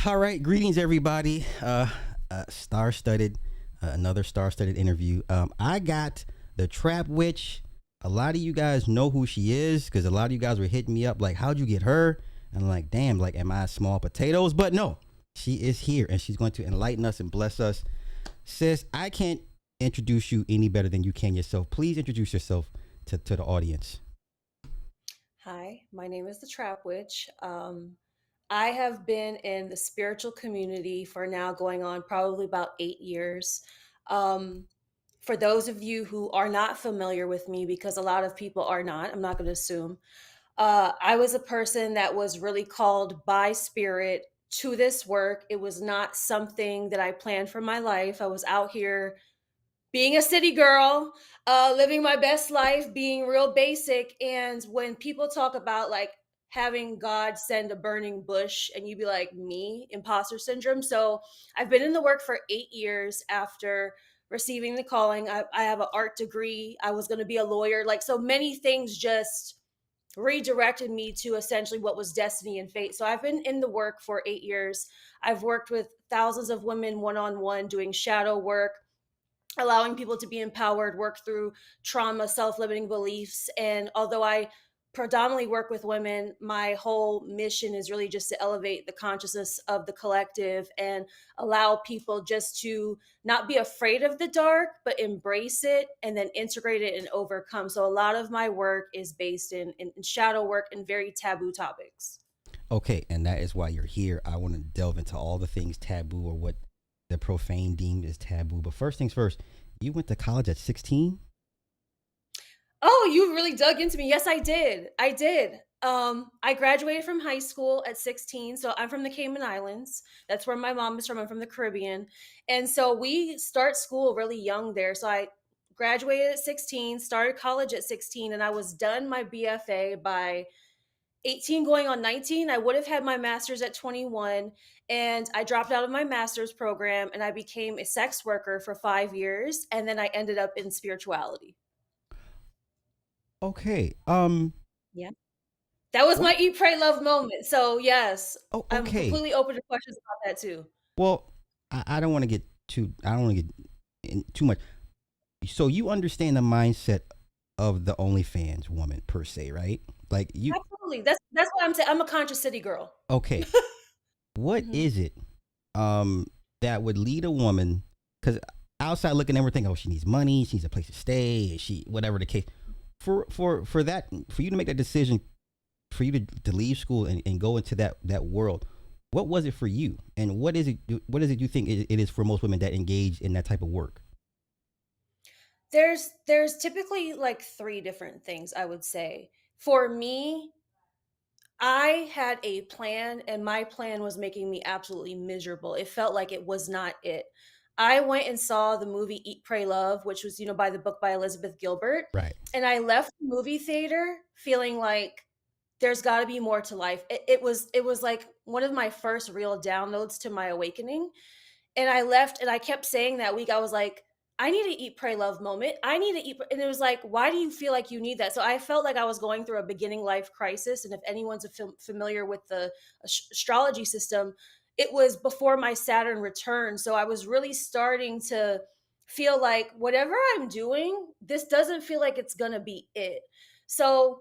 All right, greetings everybody. Star-studded, another star-studded interview. I got the Trap Witch. A lot of you guys know who she is because a lot of you guys were hitting me up like, "How'd you get her?" And I'm like, "Damn, like, am I small potatoes?" But no, she is here and she's going to enlighten us and bless us. Sis, I can't introduce you any better than you can yourself. Please introduce yourself to the audience. Hi, my name is the Trap Witch. I have been in the spiritual community for now going on probably about 8 years. Um, for those of you who are not familiar with me, because a lot of people are not, I'm not going to assume. I was a person that was really called by spirit to this work. It was not something that I planned for my life. I was out here being a city girl, living my best life, being real basic. And when people talk about like having God send a burning bush, and you be like, me, imposter syndrome. So I've been in the work for 8 years after receiving the calling. I have an art degree. I was going to be a lawyer. Like, so many things just redirected me to essentially what was destiny and fate. So I've been in the work for 8 years. I've worked with thousands of women one on one doing shadow work, allowing people to be empowered, work through trauma, self-limiting beliefs. And although I predominantly work with women, my whole mission is really just to elevate the consciousness of the collective and allow people just to not be afraid of the dark, but embrace it and then integrate it and overcome. So a lot of my work is based in shadow work and very taboo topics. Okay, and that is why you're here. I want to delve into all the things taboo or what the profane deemed as taboo. But first things first, you went to college at 16? Oh, you really dug into me. Yes, I did. I did. I graduated from high school at 16. So I'm from the Cayman Islands. That's where my mom is from. I'm from the Caribbean. And so we start school really young there. So I graduated at 16, started college at 16, and I was done my BFA by 18 going on 19. I would have had my master's at 21, and I dropped out of my master's program and I became a sex worker for 5 years. And then I ended up in spirituality. Okay. Yeah. That was What? my eat, pray, love moment. So yes, Oh, I'm okay. completely open to questions about that too. Well, I don't want to get too. I don't want to get in too much. So you understand the mindset of the OnlyFans woman per se, right? Like you. Absolutely. That's what I'm saying. I'm a conscious city girl. Okay. What Mhm. is it that would lead a woman? Because outside looking in, we're thinking, oh, she needs money, she needs a place to stay, she whatever the case. For that, for you to make that decision, for you to leave school and go into that world, what was it for you, and what is it you think it is for most women that engage in that type of work? There's typically like three different things I would say. For me, I had a plan, and my plan was making me absolutely miserable. It felt like it was not it. I went and saw the movie Eat, Pray, Love, which was, by the book by Elizabeth Gilbert. Right. And I left the movie theater feeling like there's got to be more to life. It was like one of my first real downloads to my awakening. And I left and I kept saying that week, I was like, I need to eat, pray, love moment. I need to eat. And it was like, why do you feel like you need that? So I felt like I was going through a beginning life crisis. And if anyone's familiar with the astrology system, it was before my Saturn return. So I was really starting to feel like whatever I'm doing, this doesn't feel like it's going to be it. So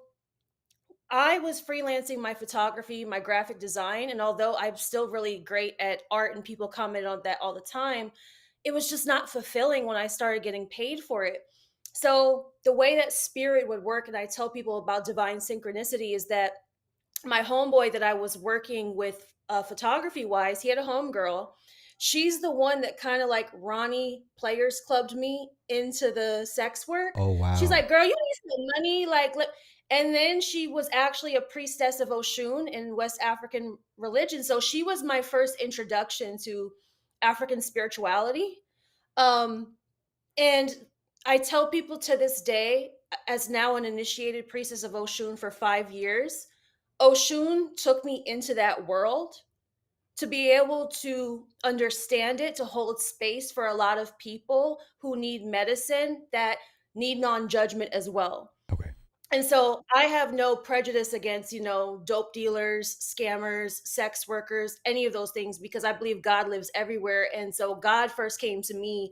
I was freelancing my photography, my graphic design, and although I'm still really great at art and people comment on that all the time, it was just not fulfilling when I started getting paid for it. So, the way that spirit would work, and I tell people about divine synchronicity, is that my homeboy that I was working with photography wise, he had a homegirl. She's the one that kind of like Ronnie Players clubbed me into the sex work. Oh She's wow. like, "Girl, you need some money." And then she was actually a priestess of Oshun in West African religion. So she was my first introduction to African spirituality. Um, and I tell people to this day, as now an initiated priestess of Oshun for 5 years, Oshun took me into that world to be able to understand it, to hold space for a lot of people who need medicine that need non judgment as well. Okay. And so I have no prejudice against, dope dealers, scammers, sex workers, any of those things, because I believe God lives everywhere. And so God first came to me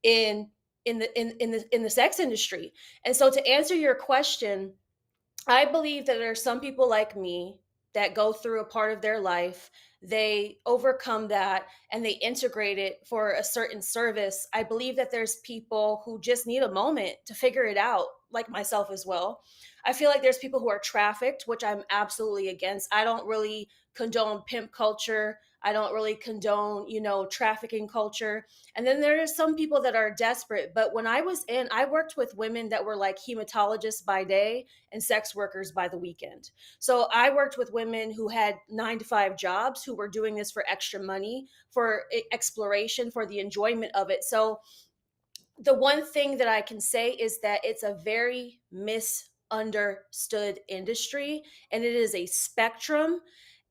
in in the sex industry. And so to answer your question, I believe that there are some people like me that go through a part of their life, they overcome that and they integrate it for a certain service. I believe that there's people who just need a moment to figure it out, like myself as well. I feel like there's people who are trafficked, which I'm absolutely against. I don't really condone pimp culture. I don't really condone, trafficking culture. And then there are some people that are desperate. But when I worked with women that were like hematologists by day and sex workers by the weekend. So I worked with women who had 9 to 5 jobs, who were doing this for extra money, for exploration, for the enjoyment of it. So the one thing that I can say is that it's a very misunderstood industry, and it is a spectrum.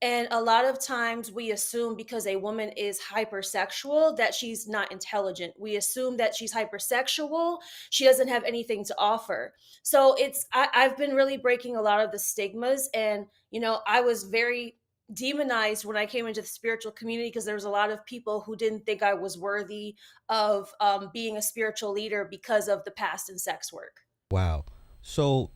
And a lot of times we assume because a woman is hypersexual that she's not intelligent. We assume that she's hypersexual, she doesn't have anything to offer. So I've been really breaking a lot of the stigmas. And, I was very demonized when I came into the spiritual community because there was a lot of people who didn't think I was worthy of being a spiritual leader because of the past in sex work. Wow. So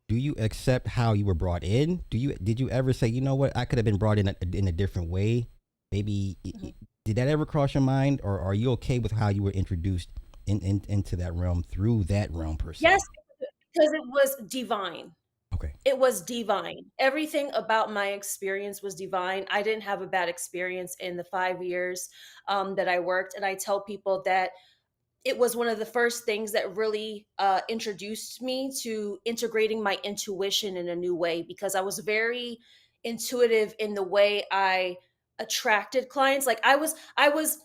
do you accept how you were brought in? Did you ever say, you know what, I could have been brought in a different way? Maybe Mhm. did that ever cross your mind, or are you okay with how you were introduced into that realm through that realm per Yes, se? because it was divine. Okay. It was divine. Everything about my experience was divine. I didn't have a bad experience in the 5 years that I worked. And I tell people that it was one of the first things that really introduced me to integrating my intuition in a new way, because I was very intuitive in the way I attracted clients. Like I was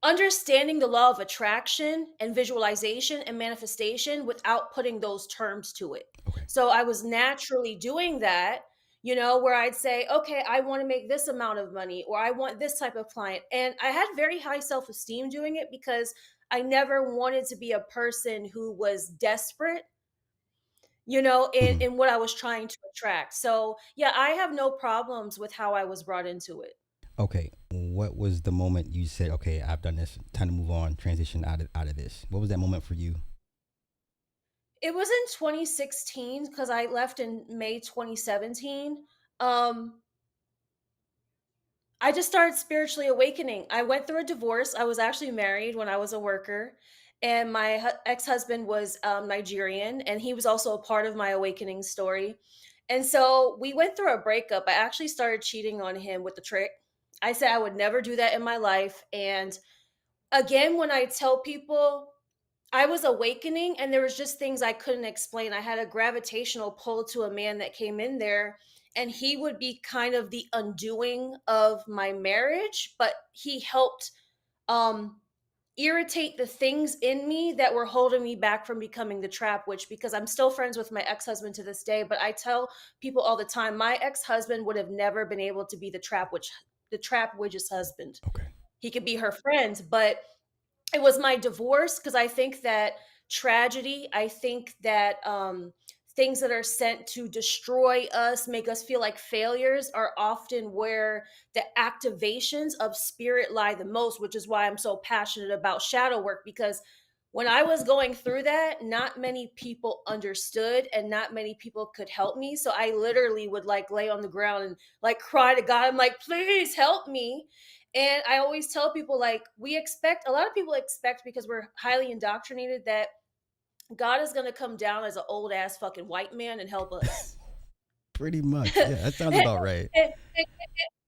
understanding the law of attraction and visualization and manifestation without putting those terms to it. Okay. So I was naturally doing that, where I'd say, okay, I want to make this amount of money, or I want this type of client. And I had very high self esteem doing it because I never wanted to be a person who was desperate, Mhm. in what I was trying to attract. So yeah, I have no problems with how I was brought into it. Okay. What was the moment you said, okay, I've done this, time to move on, transition out of this? What was that moment for you? It was in 2016 because I left in May 2017. Um, I just started spiritually awakening. I went through a divorce. I was actually married when I was a worker, and my ex-husband was Nigerian, and he was also a part of my awakening story. And so we went through a breakup. I actually started cheating on him with the trick. I said I would never do that in my life. And again, when I tell people I was awakening and there was just things I couldn't explain. I had a gravitational pull to a man that came in there, and he would be kind of the undoing of my marriage, but he helped um irritate the things in me that were holding me back from becoming the trap witch, because I'm still friends with my ex-husband to this day. But I tell people all the time my ex-husband would have never been able to be the trap witch's husband. Okay. He could be her friend, but it was my divorce, because I think that tragedy, I think that things that are sent to destroy us, make us feel like failures, are often where the activations of spirit lie the most, which is why I'm so passionate about shadow work. Because when I was going through that, not many people understood and not many people could help me. So I literally would like lay on the ground and like cry to God. I'm like, please help me. And I always tell people, like, a lot of people expect, because we're highly indoctrinated, that God is going to come down as an old ass fucking white man and help us. Pretty much. and, Yeah, that sounds about right. and-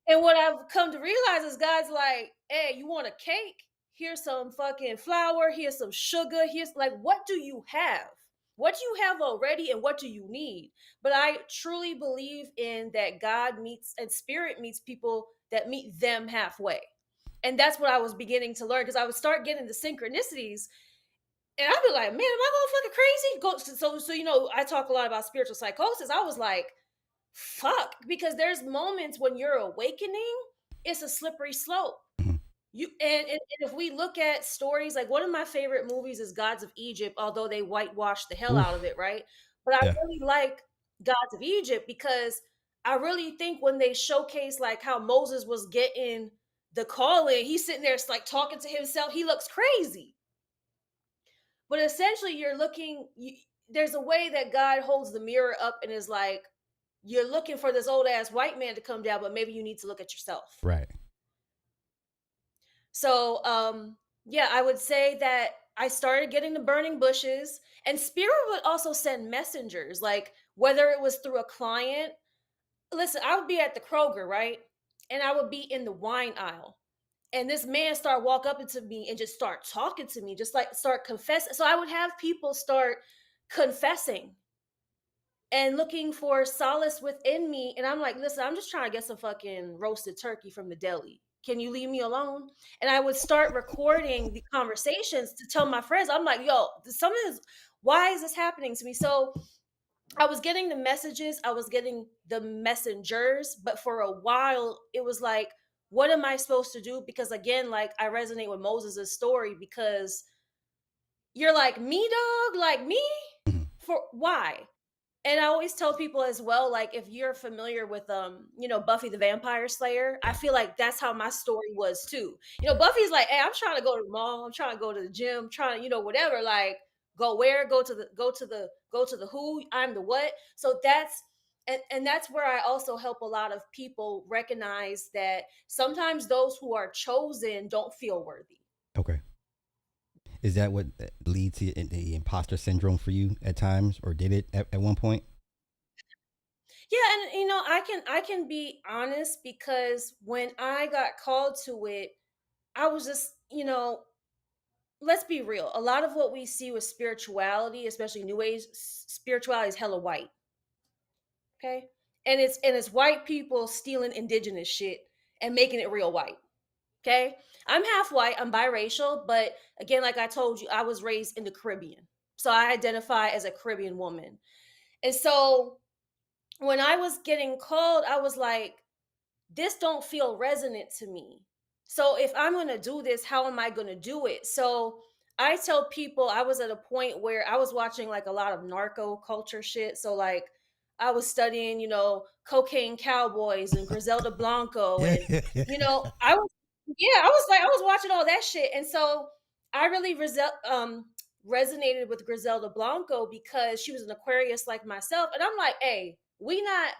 and what I've come to realize is God's like, hey, you want a cake? Here's some fucking flour. Here's some sugar. Here's like, what do you have? What do you have already, and what do you need? But I truly believe in that God meets and spirit meets people that meet them halfway. And that's what I was beginning to learn, because I would start getting the synchronicities, and I'd be like, man, am I going fucking crazy? So I talk a lot about spiritual psychosis. I was like, fuck, because there's moments when you're awakening, it's a slippery slope. Mhm. And if we look at stories, like one of my favorite movies is Gods of Egypt, although they whitewashed the hell out of Oof. it, right? But I Yeah. really like Gods of Egypt because I really think when they showcase like how Moses was getting the calling, he's sitting there like talking to himself. He looks crazy. But essentially, there's a way that God holds the mirror up and is like, you're looking for this old ass white man to come down, but maybe you need to look at yourself. Right. So, yeah, I would say that I started getting the burning bushes, and Spirit would also send messengers, like whether it was through a client. Listen, I would be at the Kroger, right? And I would be in the wine aisle. And this man started walk up into me and just start talking to me, just like start confessing. So I would have people start confessing and looking for solace within me. And I'm like, listen, I'm just trying to get some fucking roasted turkey from the deli. Can you leave me alone? And I would start recording the conversations to tell my friends, I'm like, yo, why is this happening to me? So I was getting the messages, I was getting the messengers, but for a while, it was like, what am I supposed to do? Because again, like I resonate with Moses' story because you're like, me, dog, like me? Mhm. For why? And I always tell people as well, like if you're familiar with Buffy the Vampire Slayer, I Yeah. feel like that's how my story was too. Buffy's like, hey, I'm trying to go to the mall, I'm trying to go to the gym, trying to, whatever, like go where, go to the who, I'm the what. So and that's where I also help a lot of people recognize that sometimes those who are chosen don't feel worthy. Okay. Is that what leads to the imposter syndrome for you at times, or did it at one point? Yeah, and I can be honest because when I got called to it, I was just, let's be real. A lot of what we see with spirituality, especially new age spirituality, is hella white. Okay. And it's white people stealing indigenous shit and making it real white. Okay. I'm half white, I'm biracial, but again, like I told you, I was raised in the Caribbean. So I identify as a Caribbean woman. And so when I was getting called, I was like, this don't feel resonant to me. So if I'm going to do this, how am I going to do it? So I tell people I was at a point where I was watching like a lot of narco culture shit. So like I was studying, cocaine cowboys and Griselda Blanco Yeah. and I was yeah, I was watching all that shit. And so I really resonated with Griselda Blanco because she was an Aquarius like myself. And I'm like, hey, we not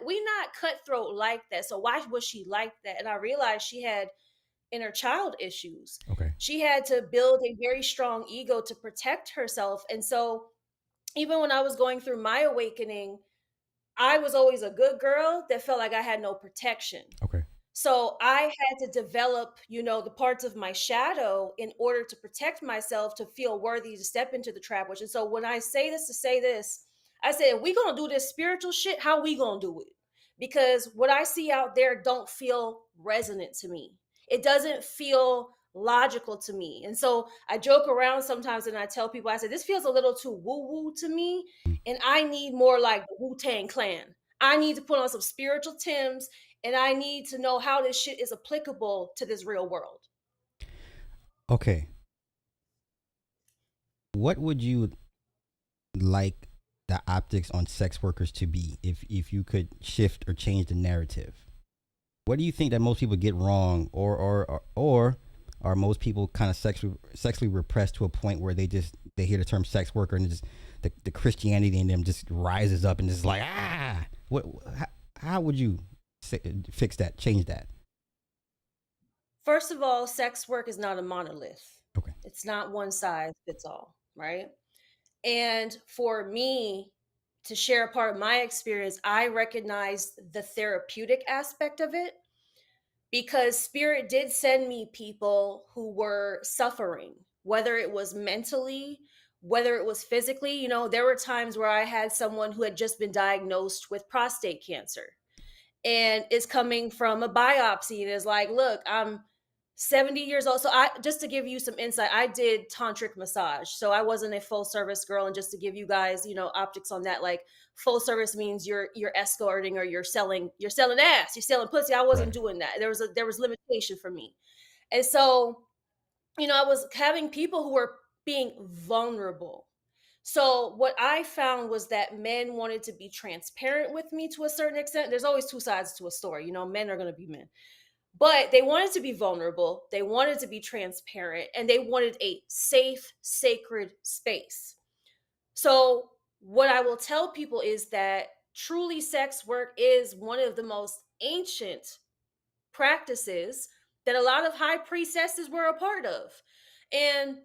cutthroat like that. So why was she like that? And I realized she had inner child issues. Okay. She had to build a very strong ego to protect herself. And so even when I was going through my awakening, I was always a good girl that felt like I had no protection. Okay. So I had to develop, the parts of my shadow in order to protect myself to feel worthy to step into the trap witch. And so when I say this to say this, I said, if we gonna do this spiritual shit, how we gonna do it? Because what I see out there don't feel resonant to me. It doesn't feel logical to me. And so I joke around sometimes and I tell people, I say, this feels a little too woo-woo to me. And I need more like the Wu-Tang Clan. I need to put on some spiritual Tims and I need to know how this shit is applicable to this real world. Okay. What would you like the optics on sex workers to be if you could shift or change the narrative? What do you think that most people get wrong, or are most people kind of sexually repressed to a point where they hear the term sex worker and just the Christianity in them just rises up and just like what how would you fix that, change that? First of all, sex work is not a monolith. Okay. It's not one size fits all, right? And for me to share a part of my experience, I recognized the therapeutic aspect of it because spirit did send me people who were suffering, whether it was mentally, whether it was physically. There were times where I had someone who had just been diagnosed with prostate cancer and is coming from a biopsy and is like, look, I'm 70 years old. So I just to give you some insight, I did tantric massage. So I wasn't a full service girl. And just to give you guys, optics on that, like full service means you're escorting or you're selling ass, you're selling pussy. I wasn't Right. doing that. There was limitation for me. And so, I was having people who were being vulnerable. So what I found was that men wanted to be transparent with me to a certain extent. There's always two sides to a story. Men are going to be men. But they wanted to be vulnerable, they wanted to be transparent, and they wanted a safe, sacred space. So, what I will tell people is that truly sex work is one of the most ancient practices that a lot of high priestesses were a part of. And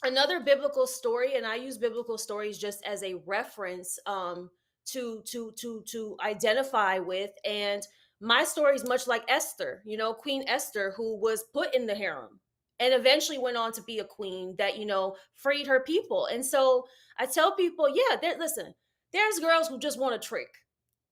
another biblical story, and I use biblical stories just as a reference to identify with. And my story is much like Esther, Queen Esther, who was put in the harem and eventually went on to be a queen that freed her people. And so I tell people, yeah, listen, there's girls who just want a trick.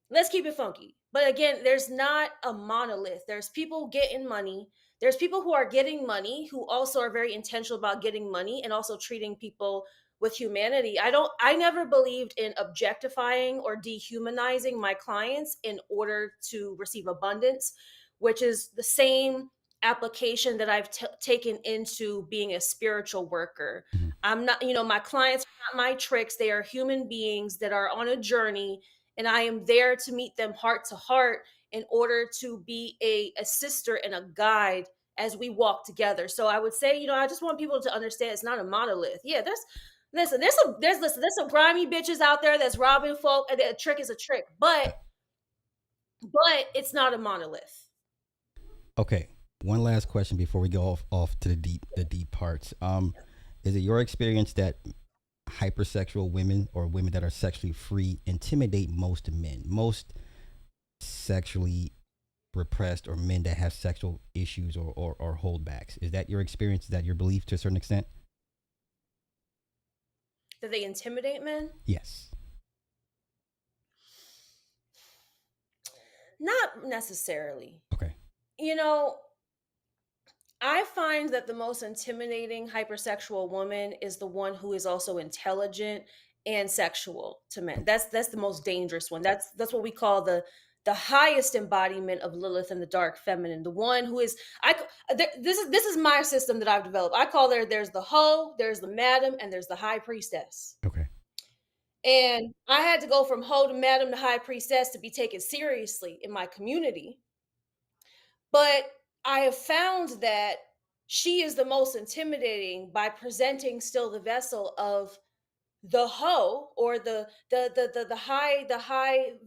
Let's keep it funky. But again, there's not a monolith. There's people getting money. There's people who are getting money who also are very intentional about getting money and also treating people with humanity. I never believed in objectifying or dehumanizing my clients in order to receive abundance, which is the same application that I've taken into being a spiritual worker. Mhm. I'm not, my clients are not my tricks. They are human beings that are on a journey, and I am there to meet them heart to heart in order to be a sister and a guide as we walk together. So I would say, I just want people to understand it's not a monolith. Yeah, there's some grimy bitches out there that's robbing folk, and a trick is a trick, but it's not a monolith. Okay. One last question before we go off to the deep parts. Is it your experience that hypersexual women or women that are sexually free intimidate most men, most sexually repressed, or men that have sexual issues or holdbacks? Is that your experience? Is that your belief to a certain extent? That they intimidate men? Yes. Not necessarily. Okay. You know, I find that the most intimidating hypersexual woman is the one who is also intelligent and sexual to men. That's the most dangerous one. That's what we call the highest embodiment of Lilith and the dark feminine. The one who is this is my system that I've developed. I call there's the hoe, there's the madam, and there's the high priestess. Okay. And I had to go from hoe to madam to high priestess to be taken seriously in my community. But I have found that she is the most intimidating by presenting still the vessel of the hoe, or the high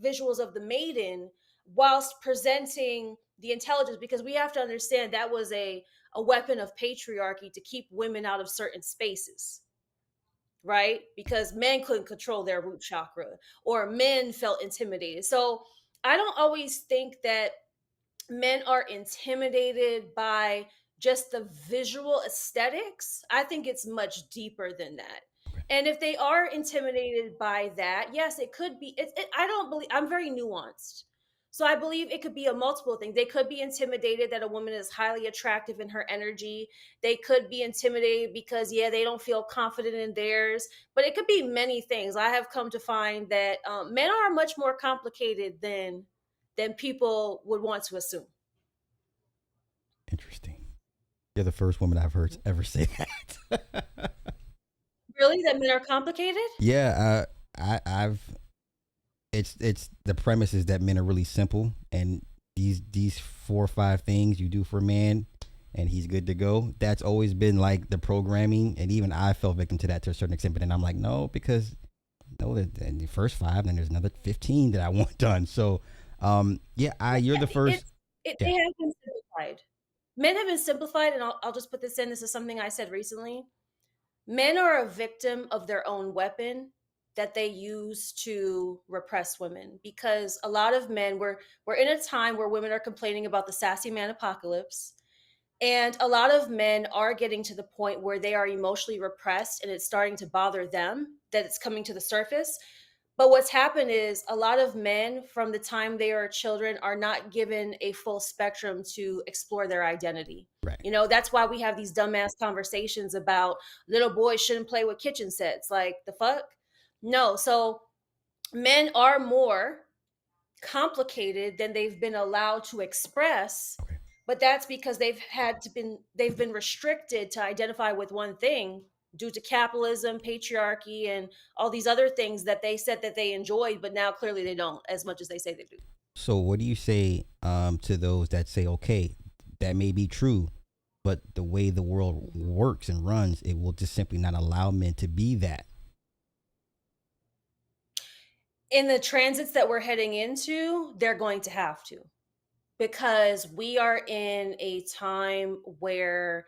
visuals of the maiden, whilst presenting the intelligence, because we have to understand that was a weapon of patriarchy to keep women out of certain spaces, right? Because men couldn't control their root chakra, or men felt intimidated. So I don't always think that men are intimidated by just the visual aesthetics. I think it's much deeper than that. Okay. And if they are intimidated by that, yes, it could be. I don't believe, I'm very nuanced. So I believe it could be a multiple thing. They could be intimidated that a woman is highly attractive in her energy. They could be intimidated because, yeah, they don't feel confident in theirs. But it could be many things. I have come to find that men are much more complicated than people would want to assume. Interesting. You're the first woman I've heard ever say that. Really, that men are complicated? Yeah. I've. It's the premise is that men are really simple, and these 4 or 5 things you do for a man, and he's good to go. That's always been like the programming, and even I fell victim to that to a certain extent. But then I'm like, no, because no, the first 5, then there's another 15 that I want done. So, yeah, you're the first. They Yeah. have been simplified. Men have been simplified, and I'll just put this in. This is something I said recently. Men are a victim of their own weapon that they use to repress women, because a lot of men, we're in a time where women are complaining about the sassy man apocalypse, and a lot of men are getting to the point where they are emotionally repressed and it's starting to bother them that it's coming to the surface. But what's happened is a lot of men from the time they are children are not given a full spectrum to explore their identity. Right. That's why we have these dumbass conversations about little boys shouldn't play with kitchen sets. Like, the fuck? No. So men are more complicated than they've been allowed to express, Okay. But that's because they've been restricted to identify with one thing due to capitalism, patriarchy, and all these other things that they said that they enjoyed, but now clearly they don't as much as they say they do. So what do you say to those that say, okay, that may be true, but the way the world Mhm. works and runs, it will just simply not allow men to be that. In the transits that we're heading into, they're going to have to, because we are in a time where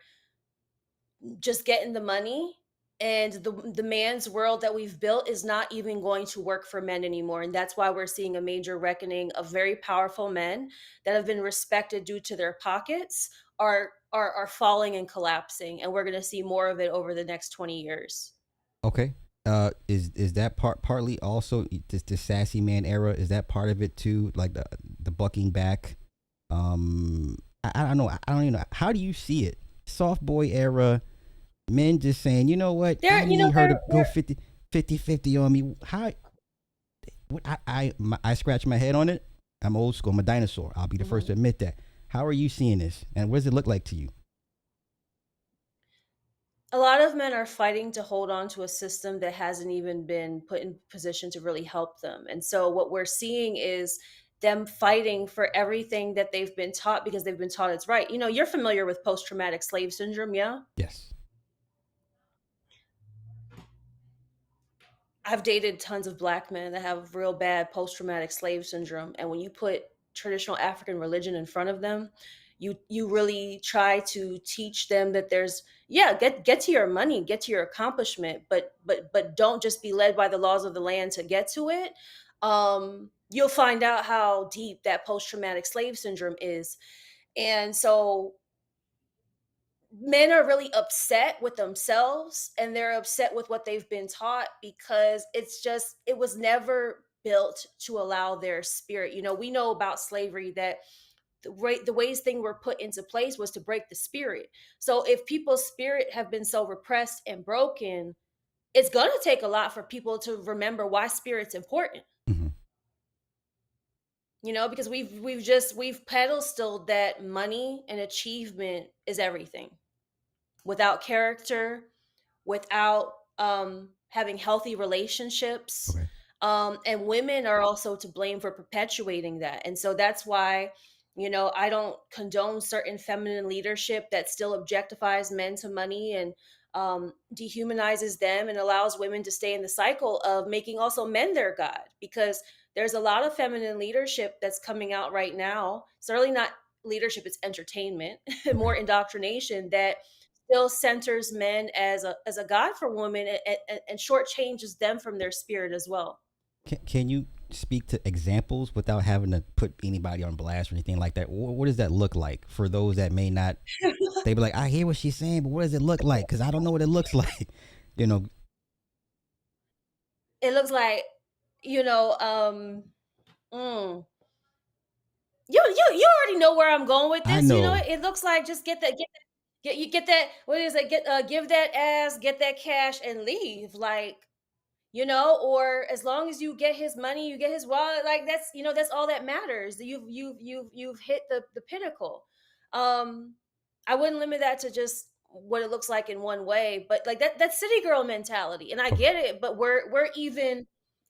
just getting the money and the man's world that we've built is not even going to work for men anymore, and that's why we're seeing a major reckoning of very powerful men that have been respected due to their pockets are falling and collapsing, and we're going to see more of it over the next 20 years. Okay. Is that partly also this sassy man era? Is that part of it too? Like the bucking back. I don't know. I don't even know. How do you see it? Soft boy era. Men just saying, you know what? I There, need her to go there 50 on me. How? I scratch my head on it. I'm old school. I'm a dinosaur. I'll be the first Mhm. to admit that. How are you seeing this? And what does it look like to you? A lot of men are fighting to hold on to a system that hasn't even been put in position to really help them. And so what we're seeing is them fighting for everything that they've been taught because they've been taught it's right. You're familiar with post traumatic slave syndrome, yeah? Yes. I've dated tons of black men that have real bad post traumatic slave syndrome, and when you put traditional African religion in front of them, you really try to teach them that there's, yeah, get to your money, get to your accomplishment, but don't just be led by the laws of the land to get to it. You'll find out how deep that post traumatic slave syndrome is, and so men are really upset with themselves and they're upset with what they've been taught because it was never built to allow their spirit. We know about slavery that the ways things were put into place was to break the spirit. So if people's spirit have been so repressed and broken, it's going to take a lot for people to remember why spirit's important. Mm-hmm. Because we've pedestaled that money and achievement is everything. Without character, without having healthy relationships. Okay. And women are also to blame for perpetuating that. And so that's why, I don't condone certain feminine leadership that still objectifies men to money and dehumanizes them and allows women to stay in the cycle of making also men their god. Because there's a lot of feminine leadership that's coming out right now. It's really not leadership, it's entertainment, Okay. more indoctrination that still centers men as a god for women and shortchanges them from their spirit as well. Can you speak to examples without having to put anybody on blast or anything like that? What does that look like for those that may not? They be like, I hear what she's saying, but what does it look like? Because I don't know what it looks like. You know, It looks like, you know, mm, you already know where I'm going with I this. know. It looks like just get that, what is it? Give that ass, get that cash, and leave. Like, or as long as you get his money, you get his wallet, like that's all that matters. You've hit the pinnacle. um I wouldn't limit that to just what it looks like in one way, but like that's city girl mentality, and I Okay. get it, but we're even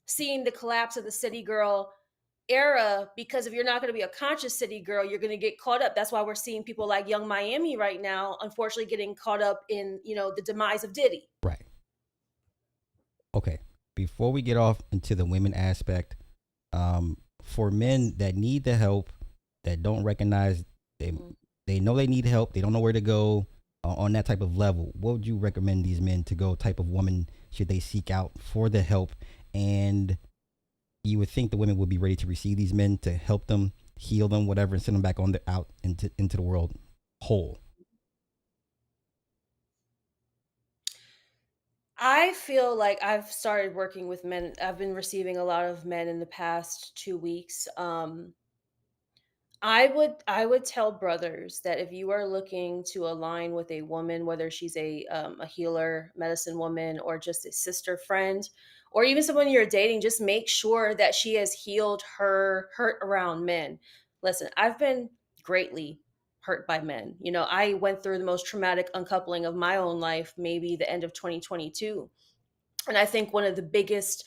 seeing the collapse of the city girl era, because if you're not going to be a conscious city girl, you're going to get caught up. That's why we're seeing people like Young Miami right now, unfortunately, getting caught up in the demise of Diddy. Right. Okay. Before we get off into the women aspect, for men that need the help, that don't recognize they Mhm. they know they need help, they don't know where to go on that type of level. What would you recommend these men to go? Type of woman should they seek out for the help? And you would think the women would be ready to receive these men to help them heal them, whatever, and send them back on the out into the world whole. I feel like I've started working with men. I've been receiving a lot of men in the past 2 weeks. I would tell brothers that if you are looking to align with a woman, whether she's a healer, medicine woman, or just a sister friend, or even someone you're dating, just make sure that she has healed her hurt around men. Listen, I've been greatly hurt by men. I went through the most traumatic uncoupling of my own life, maybe the end of 2022. And I think one of the biggest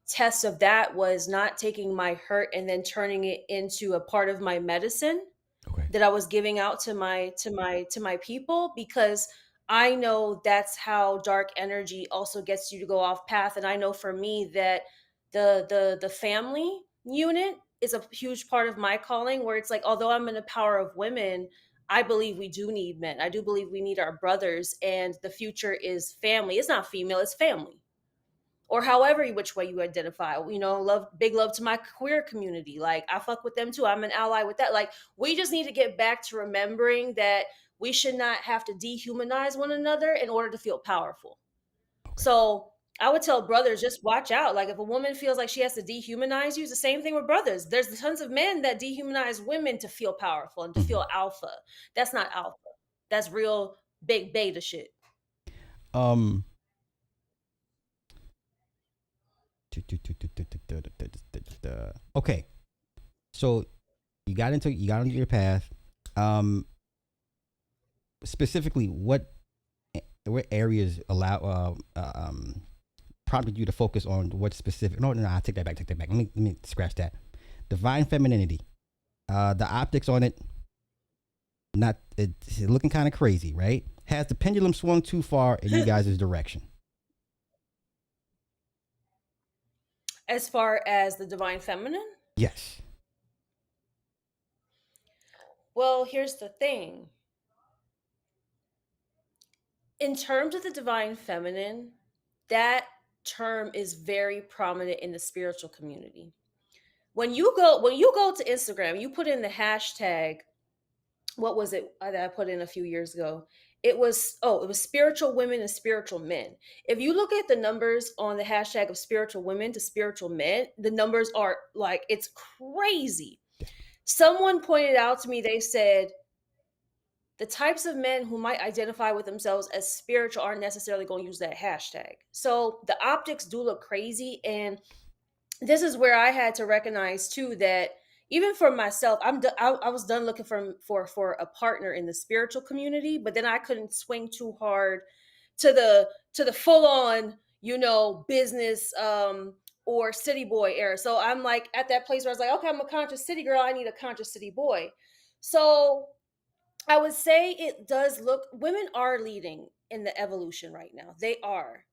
tests of that was not taking my hurt and then turning it into a part of my medicine Okay. that I was giving out to my people, because I know that's how dark energy also gets you to go off path. And I know for me that the family unit is a huge part of my calling, where it's like, although I'm in the power of women, I believe we do need men. I do believe we need our brothers, and the future is family. It's not female, it's family, or however which way you identify. Love, big love to my queer community. Like, I fuck with them too. I'm an ally with that. Like, we just need to get back to remembering that we should not have to dehumanize one another in order to feel powerful. Okay. So I would tell brothers, just watch out. Like, if a woman feels like she has to dehumanize you, it's the same thing with brothers. There's tons of men that dehumanize women to feel powerful and to Mhm. feel alpha. That's not alpha. That's real big beta shit. Um. Okay. So you got into your path. Um. Specifically, what areas prompted you to focus on what specific? No, no, no. I take that back. Take that back. Let me scratch that. Divine femininity. The optics on it, not it's looking kind of crazy, right? Has the pendulum swung too far in you guys' direction? As far as the divine feminine, Yes. well, here's the thing. In terms of the divine feminine, that term is very prominent in the spiritual community. When you go to Instagram, you put in the hashtag, what was it that I put in a few years ago? It was spiritual women and spiritual men. If you look at the numbers on the hashtag of spiritual women to spiritual men, the numbers are like, it's crazy. Yeah. Someone pointed out to me, they said the types of men who might identify with themselves as spiritual aren't necessarily going to use that hashtag. So the optics do look crazy. And this is where I had to recognize too that even for myself, I was done looking for a partner in the spiritual community, but then I couldn't swing too hard to the full on, business or city boy era. So I'm like at that place where I was like, okay, I'm a conscious city girl. I need a conscious city boy. So I would say it does look, women are leading in the evolution right now. They are.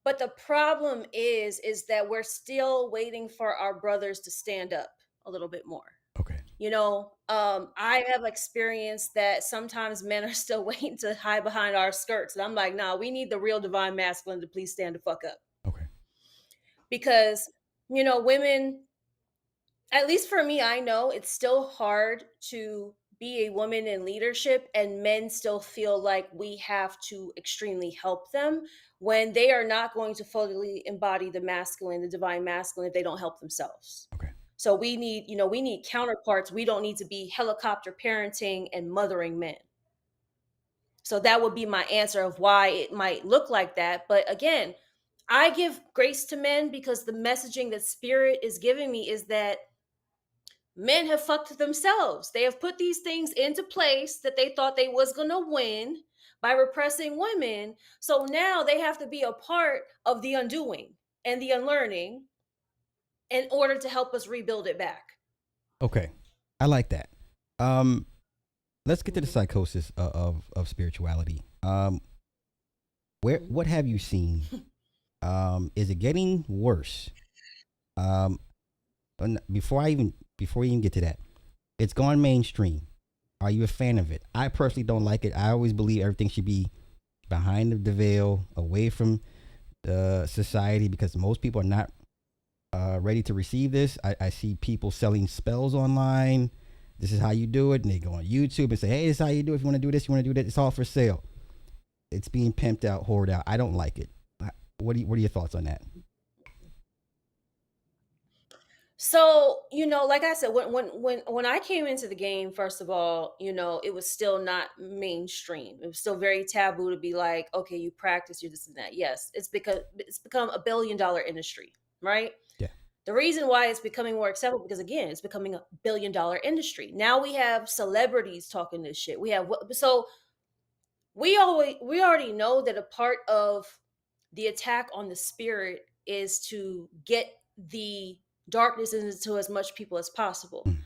But the problem is that we're still waiting for our brothers to stand up a little bit more. Okay. I have experienced that sometimes men are still waiting to hide behind our skirts. And I'm like, nah, we need the real divine masculine to please stand the fuck up. Okay. Because, women, at least for me, I know it's still hard to be a woman in leadership, and men still feel like we have to extremely help them when they are not going to fully embody the masculine, the divine masculine, if they don't help themselves. Okay. So we need counterparts. We don't need to be helicopter parenting and mothering men. So that would be my answer of why it might look like that. But again, I give grace to men because the messaging that spirit is giving me is that men have fucked themselves. They have put these things into place that they thought they was going to win by repressing women. So now they have to be a part of the undoing and the unlearning in order to help us rebuild it back. Okay. I like that. Um, let's get to the Mhm. psychosis of spirituality. Mhm. What have you seen? Is it getting worse? Um, before you even get to that, it's gone mainstream. Are you a fan of it? I personally don't like it. I always believe everything should be behind the veil, away from the society, because most people are not ready to receive this. I see people selling spells online. This is how you do it, and they go on YouTube and say, "Hey, this is how you do it. If you want to do this, you want to do that. It's all for sale." It's being pimped out, hoarded out. I don't like it. What are your thoughts on that? So, like I said, when I came into the game, first of all, it was still not mainstream. It was still very taboo to be like, okay, you practice, you this and that. Yes, it's because it's become $1 billion industry, right? Yeah. The reason why it's becoming more acceptable because again, it's becoming a $1 billion industry. Now we have celebrities talking this shit. So we already know that a part of the attack on the spirit is to get the darkness into as much people as possible. Mm.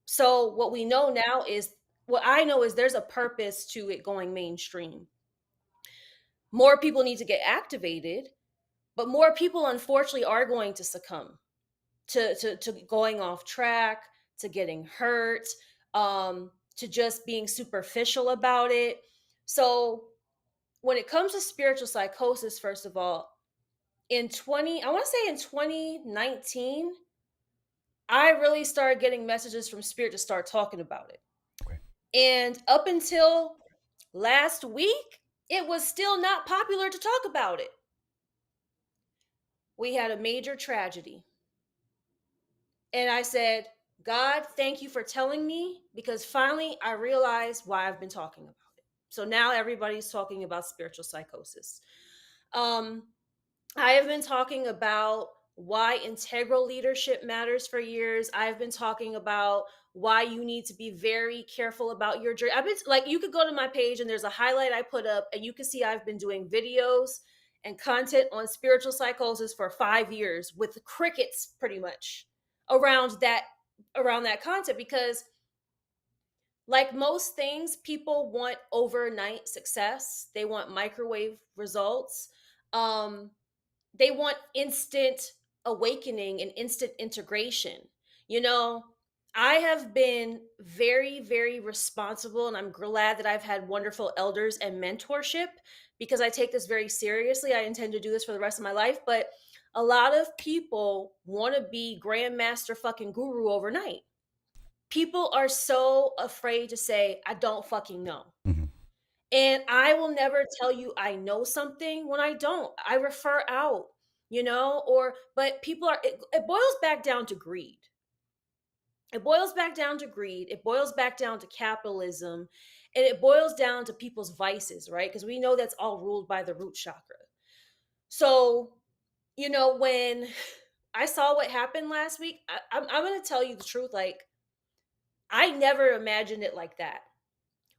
So what I know is there's a purpose to it going mainstream. More people need to get activated, but more people unfortunately are going to succumb to going off track, to getting hurt, to just being superficial about it. So when it comes to spiritual psychosis, first of all, I want to say in 2019, I really started getting messages from spirit to start talking about it. Okay. And up until last week, it was still not popular to talk about it. We had a major tragedy. And I said, God, thank you for telling me because finally I realized why I've been talking about it. So now everybody's talking about spiritual psychosis. Um, I have been talking about why integral leadership matters for years. I've been talking about why you need to be very careful about your journey. I've been like, you could go to my page and there's a highlight I put up, and you can see I've been doing videos and content on spiritual psychosis for 5 years with crickets pretty much around that around that content because like most things people want overnight success, they want microwave results, um they want instant awakening and instant integration. You know, I have been very, very responsible, and I'm glad that I've had wonderful elders and mentorship because I take this very seriously. I intend to do this for the rest of my life, but a lot of people want to be grandmaster fucking guru overnight. People are so afraid to say, I don't fucking know. Mm-hmm. And I will never tell you I know something when I don't. I refer out, but it boils back down to greed. It boils back down to greed. It boils back down to capitalism. And it boils down to people's vices, right? Because we know that's all ruled by the root chakra. So, when I saw what happened last week, I'm going to tell you the truth. Like, I never imagined it like that.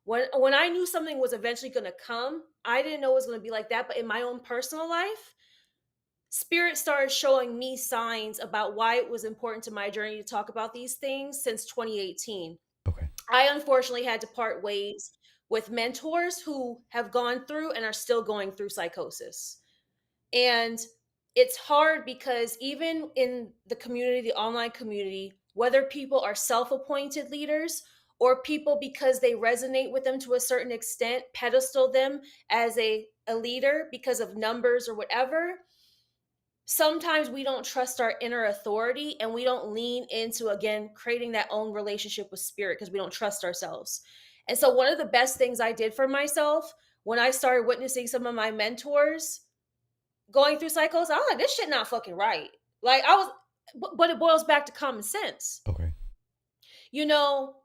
When I knew something was eventually going to come, I didn't know it was going to be like that. But in my own personal life, spirit started showing me signs about why it was important to my journey to talk about these things since 2018. Okay. I unfortunately had to part ways with mentors who have gone through and are still going through psychosis. And it's hard because even in the community, the online community, whether people are self appointed leaders or people because they resonate with them to a certain extent, pedestal them as a leader because of numbers or whatever, sometimes we don't trust our inner authority and we don't lean into, again, creating that own relationship with spirit because we don't trust ourselves. And so, one of the best things I did for myself when I started witnessing some of my mentors going through psychosis, I was like, this shit not fucking right. Like but it boils back to common sense. Okay. You know,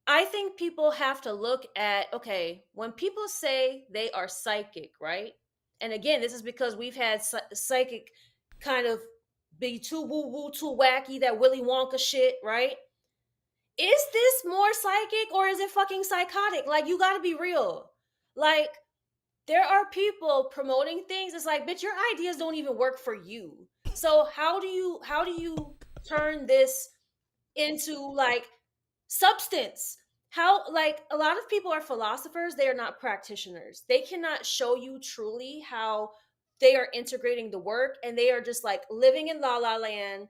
I think people have to look at, okay, when people say they are psychic, right? And again, this is because we've had psychic kind of be too woo woo, too wacky, that Willy Wonka shit, right? Is this more psychic or is it fucking psychotic? Like, you gotta be real. Like, there are people promoting things. It's like, bitch, your ideas don't even work for you. So how do you turn this into like substance? How, like, a lot of people are philosophers, they are not practitioners. They cannot show you truly how they are integrating the work, and they are just like living in la la land,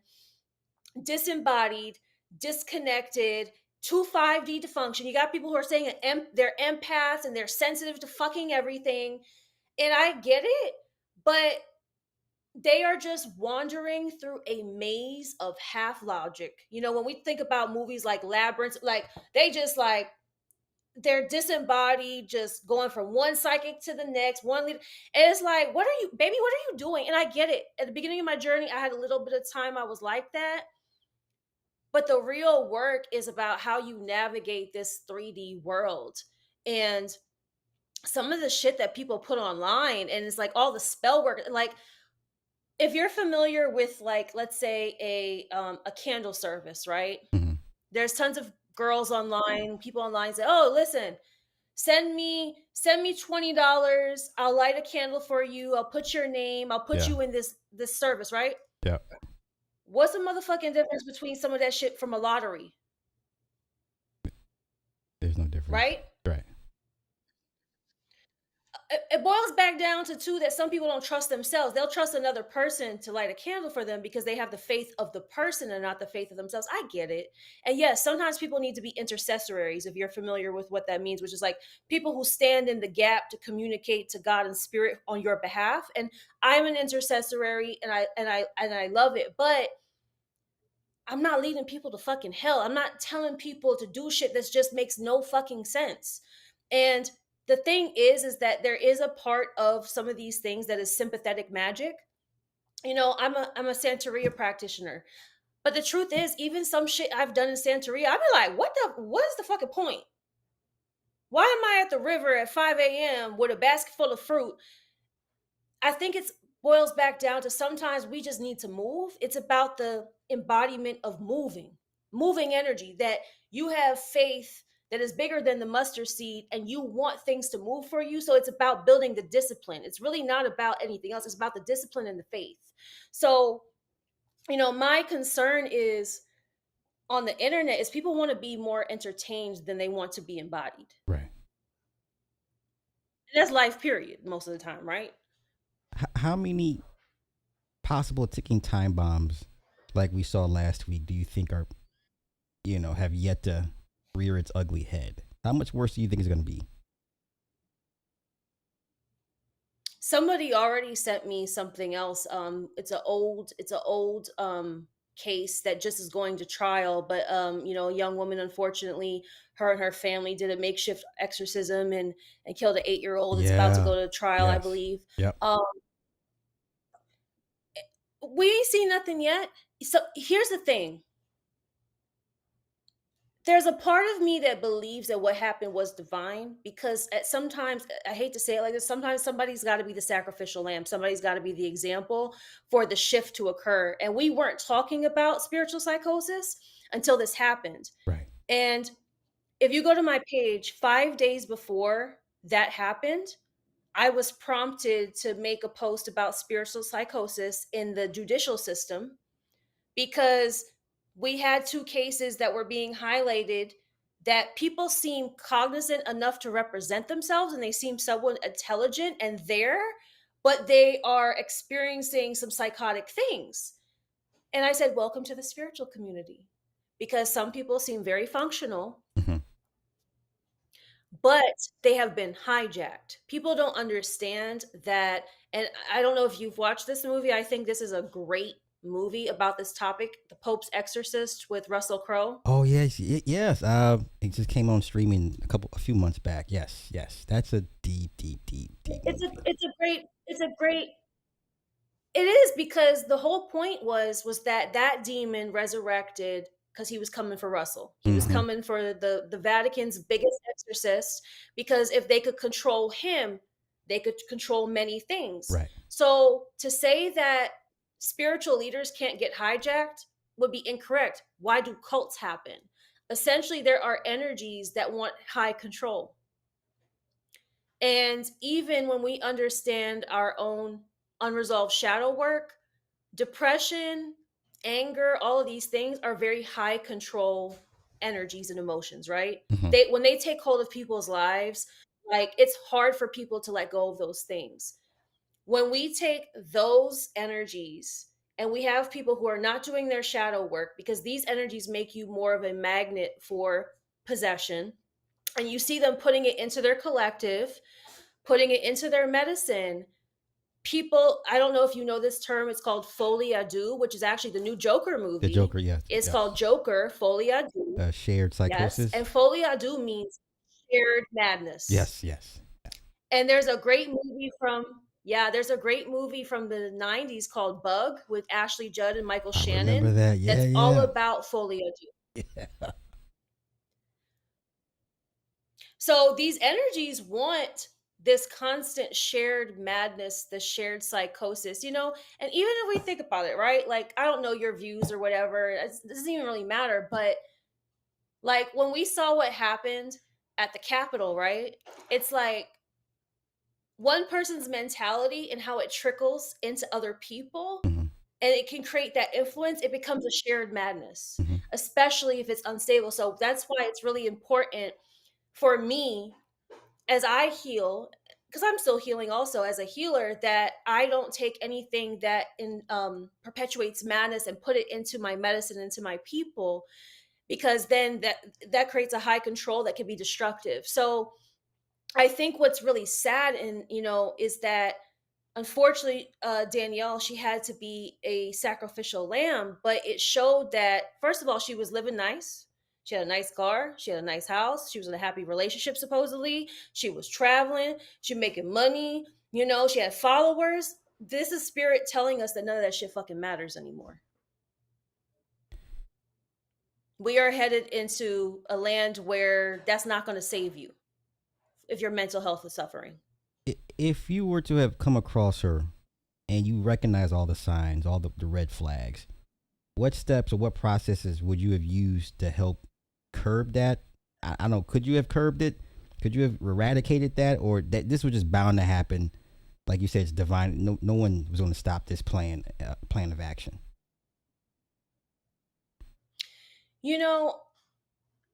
disembodied, disconnected, too 5D to function. You got people who are saying they're empaths and they're sensitive to fucking everything, and I get it, but they are just wandering through a maze of half logic. When we think about movies like Labyrinth, like they just like they're disembodied, just going from one psychic to the next, one leader. And it's like, what are you, baby, what are you doing? And I get it. At the beginning of my journey, I had a little bit of time I was like that. But the real work is about how you navigate this 3D world. And some of the shit that people put online, and it's like all the spell work, like if you're familiar with, like, let's say a candle service, right? Mhm. There's tons of girls online, people online say, "Oh, listen, send me $20. I'll light a candle for you. I'll put your name. I'll put Yeah. you in this service," right? Yeah. What's the motherfucking difference between some of that shit from a lottery, There's no difference. right? Right. It boils back down to two, that some people don't trust themselves. They'll trust another person to light a candle for them because they have the faith of the person and not the faith of themselves. I get it. And yes, sometimes people need to be intercessories, if you're familiar with what that means, which is like people who stand in the gap to communicate to God and spirit on your behalf. And I'm an intercessory, and I love it. But I'm not leading people to fucking hell. I'm not telling people to do shit that just makes no fucking sense. And the thing is that there is a part of some of these things that is sympathetic magic. I'm a Santeria practitioner. But the truth is, even some shit I've done in Santeria, I'd be like, what is the fucking point? Why am I at the river at 5 a.m. with a basket full of fruit? I think it's boils back down to sometimes we just need to move. It's about the embodiment of moving energy, that you have faith that is bigger than the mustard seed and you want things to move for you. So it's about building the discipline. It's really not about anything else. It's about the discipline and the faith. So, my concern is on the internet is people want to be more entertained than they want to be embodied. Right. And that's life, period, most of the time, right? How many possible ticking time bombs, like we saw last week, do you think are, have yet to rear its ugly head? How much worse do you think it's going to be? Somebody already sent me something else. It's a old case that just is going to trial, but a young woman, unfortunately, her and her family did a makeshift exorcism and killed an 8-year-old. It's about to Yeah. go to trial, I Yes. believe. Yep. Um, we ain't seen nothing yet. So here's the thing. There's a part of me that believes that what happened was divine, because at sometimes, I hate to say it like this, sometimes somebody's got to be the sacrificial lamb, somebody's got to be the example for the shift to occur. And we weren't talking about spiritual psychosis until this happened. Right. And if you go to my page 5 days before that happened, I was prompted to make a post about spiritual psychosis in the judicial system, because we had two cases that were being highlighted that people seem cognizant enough to represent themselves and they seem somewhat intelligent and there, but they are experiencing some psychotic things. And I said, welcome to the spiritual community, because some people seem very functional, Mm-hmm. but they have been hijacked. People don't understand that. And I don't know if you've watched this movie. I think this is a great movie about this topic, The Pope's Exorcist with Russell Crowe. Oh yes, yes. It just came on streaming a few months back. Yes, yes. That's a deep, deep, deep, deep It's a movie. great it is, because the whole point was that demon resurrected because he was coming for Russell. He was Mm-hmm. coming for the Vatican's biggest exorcist, because if they could control him, they could control many things. Right. So to say that spiritual leaders can't get hijacked would be incorrect. Why do cults happen? Essentially, there are energies that want high control. And even when we understand our own unresolved shadow work, depression, anger, all of these things are very high control energies and emotions, right? Mm-hmm. When they take hold of people's lives, like, it's hard for people to let go of those things. When we take those energies and we have people who are not doing their shadow work, because these energies make you more of a magnet for possession, and you see them putting it into their collective, putting it into their medicine. People, I don't know if you know this term, it's called folie à deux, which is actually the new Joker The movie. Joker. Yes. It's Yes. called Joker, folie à deux. Shared Yes. psychosis. And folie à deux means shared madness. Yes. Yes. And there's a great movie from, yeah, there's a great movie from the 90s called Bug with Ashley Judd and Michael I remember Shannon that. Yeah. that's all Yeah. about folie à deux. Yeah. So these energies want this constant shared madness, the shared psychosis, and even if we think about it, right? Like, I don't know your views or whatever, it doesn't even really matter, but like when we saw what happened at the Capitol, right? It's like one person's mentality and how it trickles into other people, Hmm. and it can create that influence. It becomes a shared madness, Hmm. especially if it's unstable. So that's why it's really important for me as I heal, because I'm still healing also as a healer, that I don't take anything that perpetuates madness and put it into my medicine, into my people, because then that creates a high control that can be destructive. So I think what's really sad, and is that unfortunately, Danielle, she had to be a sacrificial lamb, but it showed that, first of all, she was living nice. She had a nice car. She had a nice house. She was in a happy relationship, supposedly. She was traveling. She making money. She had followers. This is spirit telling us that none of that shit fucking matters anymore. We are headed into a land where that's not going to save you if your mental health is suffering. If you were to have come across her and you recognize all the signs, all the red flags, what steps or what processes would you have used to help curb that? I don't know. Could you have curbed it? Could you have eradicated that, or that this was just bound to happen? Like you said, it's divine. No one was going to stop this plan of action. You know,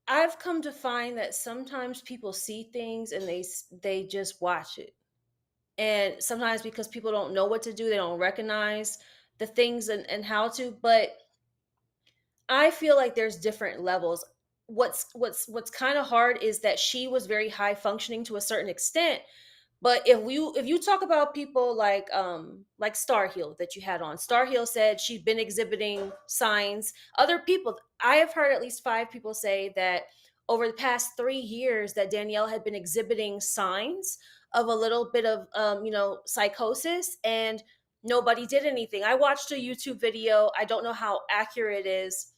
I've come to find that sometimes people see things and they just watch it. And sometimes because people don't know what to do, they don't recognize the things and how to, but I feel like there's different levels. What's kind of hard is that she was very high functioning to a certain extent, but if you talk about people like Starhill that you had on, Starhill said she'd been exhibiting signs. Other people, I have heard at least 5 people say that over the past 3 years that Danielle had been exhibiting signs of a little bit of psychosis, and nobody did anything. I watched a YouTube video. I don't know how accurate it is,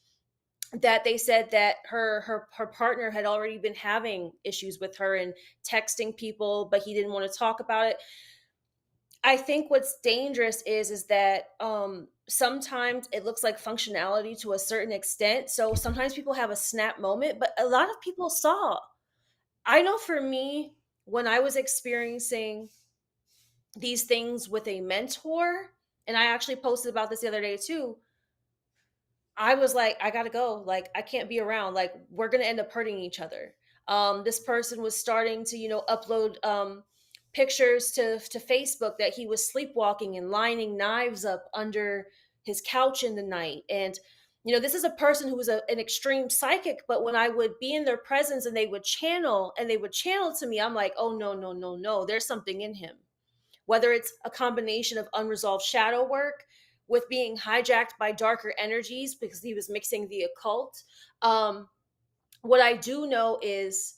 that they said that her partner had already been having issues with her and texting people, but he didn't want to talk about it. I think what's dangerous is that sometimes it looks like functionality to a certain extent. So Okay. sometimes people have a snap moment, but a lot of people saw. I know for me, when I was experiencing these things with a mentor, and I actually posted about this the other day too, I was like, I gotta go. Like, I can't be around. Like, we're gonna end up hurting each other. This person was starting to, upload pictures to Facebook that he was sleepwalking and lining knives up under his couch in the night. And this is a person who was an extreme psychic. But when I would be in their presence and they would channel to me, I'm like, oh no, no, no, no. There's something in him, whether it's a combination of unresolved shadow work with being hijacked by darker energies because he was mixing the occult. Um, what I do know is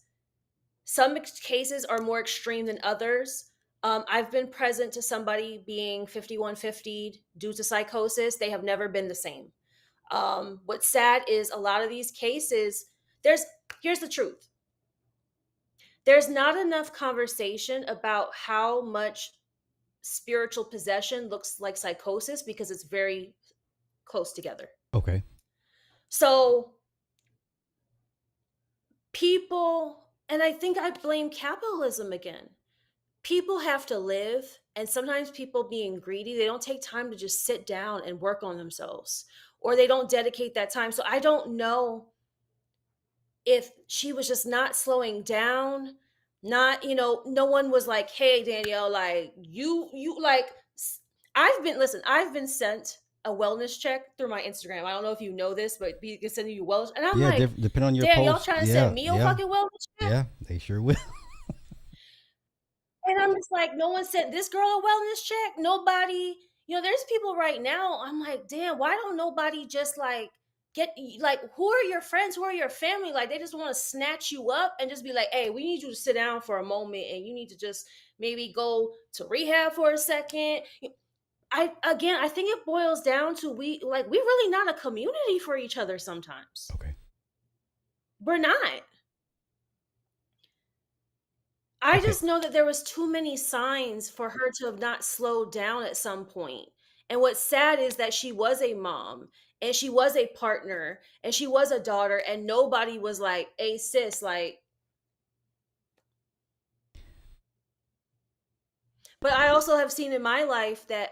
some cases are more extreme than others. I've been present to somebody being 5150 due to psychosis. They have never been the same. What's sad is a lot of these cases, here's the truth. There's not enough conversation about how much spiritual possession looks like psychosis because it's very close together. Okay. So people, and I think I blame capitalism again. People have to live, and sometimes people being greedy, they don't take time to just sit down and work on themselves, or they don't dedicate that time. So I don't know if she was just not slowing down, not, no one was like, hey Danielle, like you like, I've been sent a wellness check through my Instagram. I don't know if you know this, but we can send you wellness, and I'm Yeah, like, depending on your damn, y'all post. trying to send Yeah, me a yeah, fucking wellness check? yeah. They sure will. And I'm just like, no one sent this girl a wellness check. Nobody, there's people right now. I'm like, damn, why don't nobody just like get, like, who are your friends? Who are your family? Like, they just want to snatch you up and just be like, hey, we need you to sit down for a moment and you need to just maybe go to rehab for a second. I think it boils down to we really not a community for each other sometimes. Okay. We're not. I Okay. just know that there was too many signs for her to have not slowed down at some point. And what's sad is that she was a mom and she was a partner and she was a daughter and nobody was like, "Hey sis, like." But I also have seen in my life that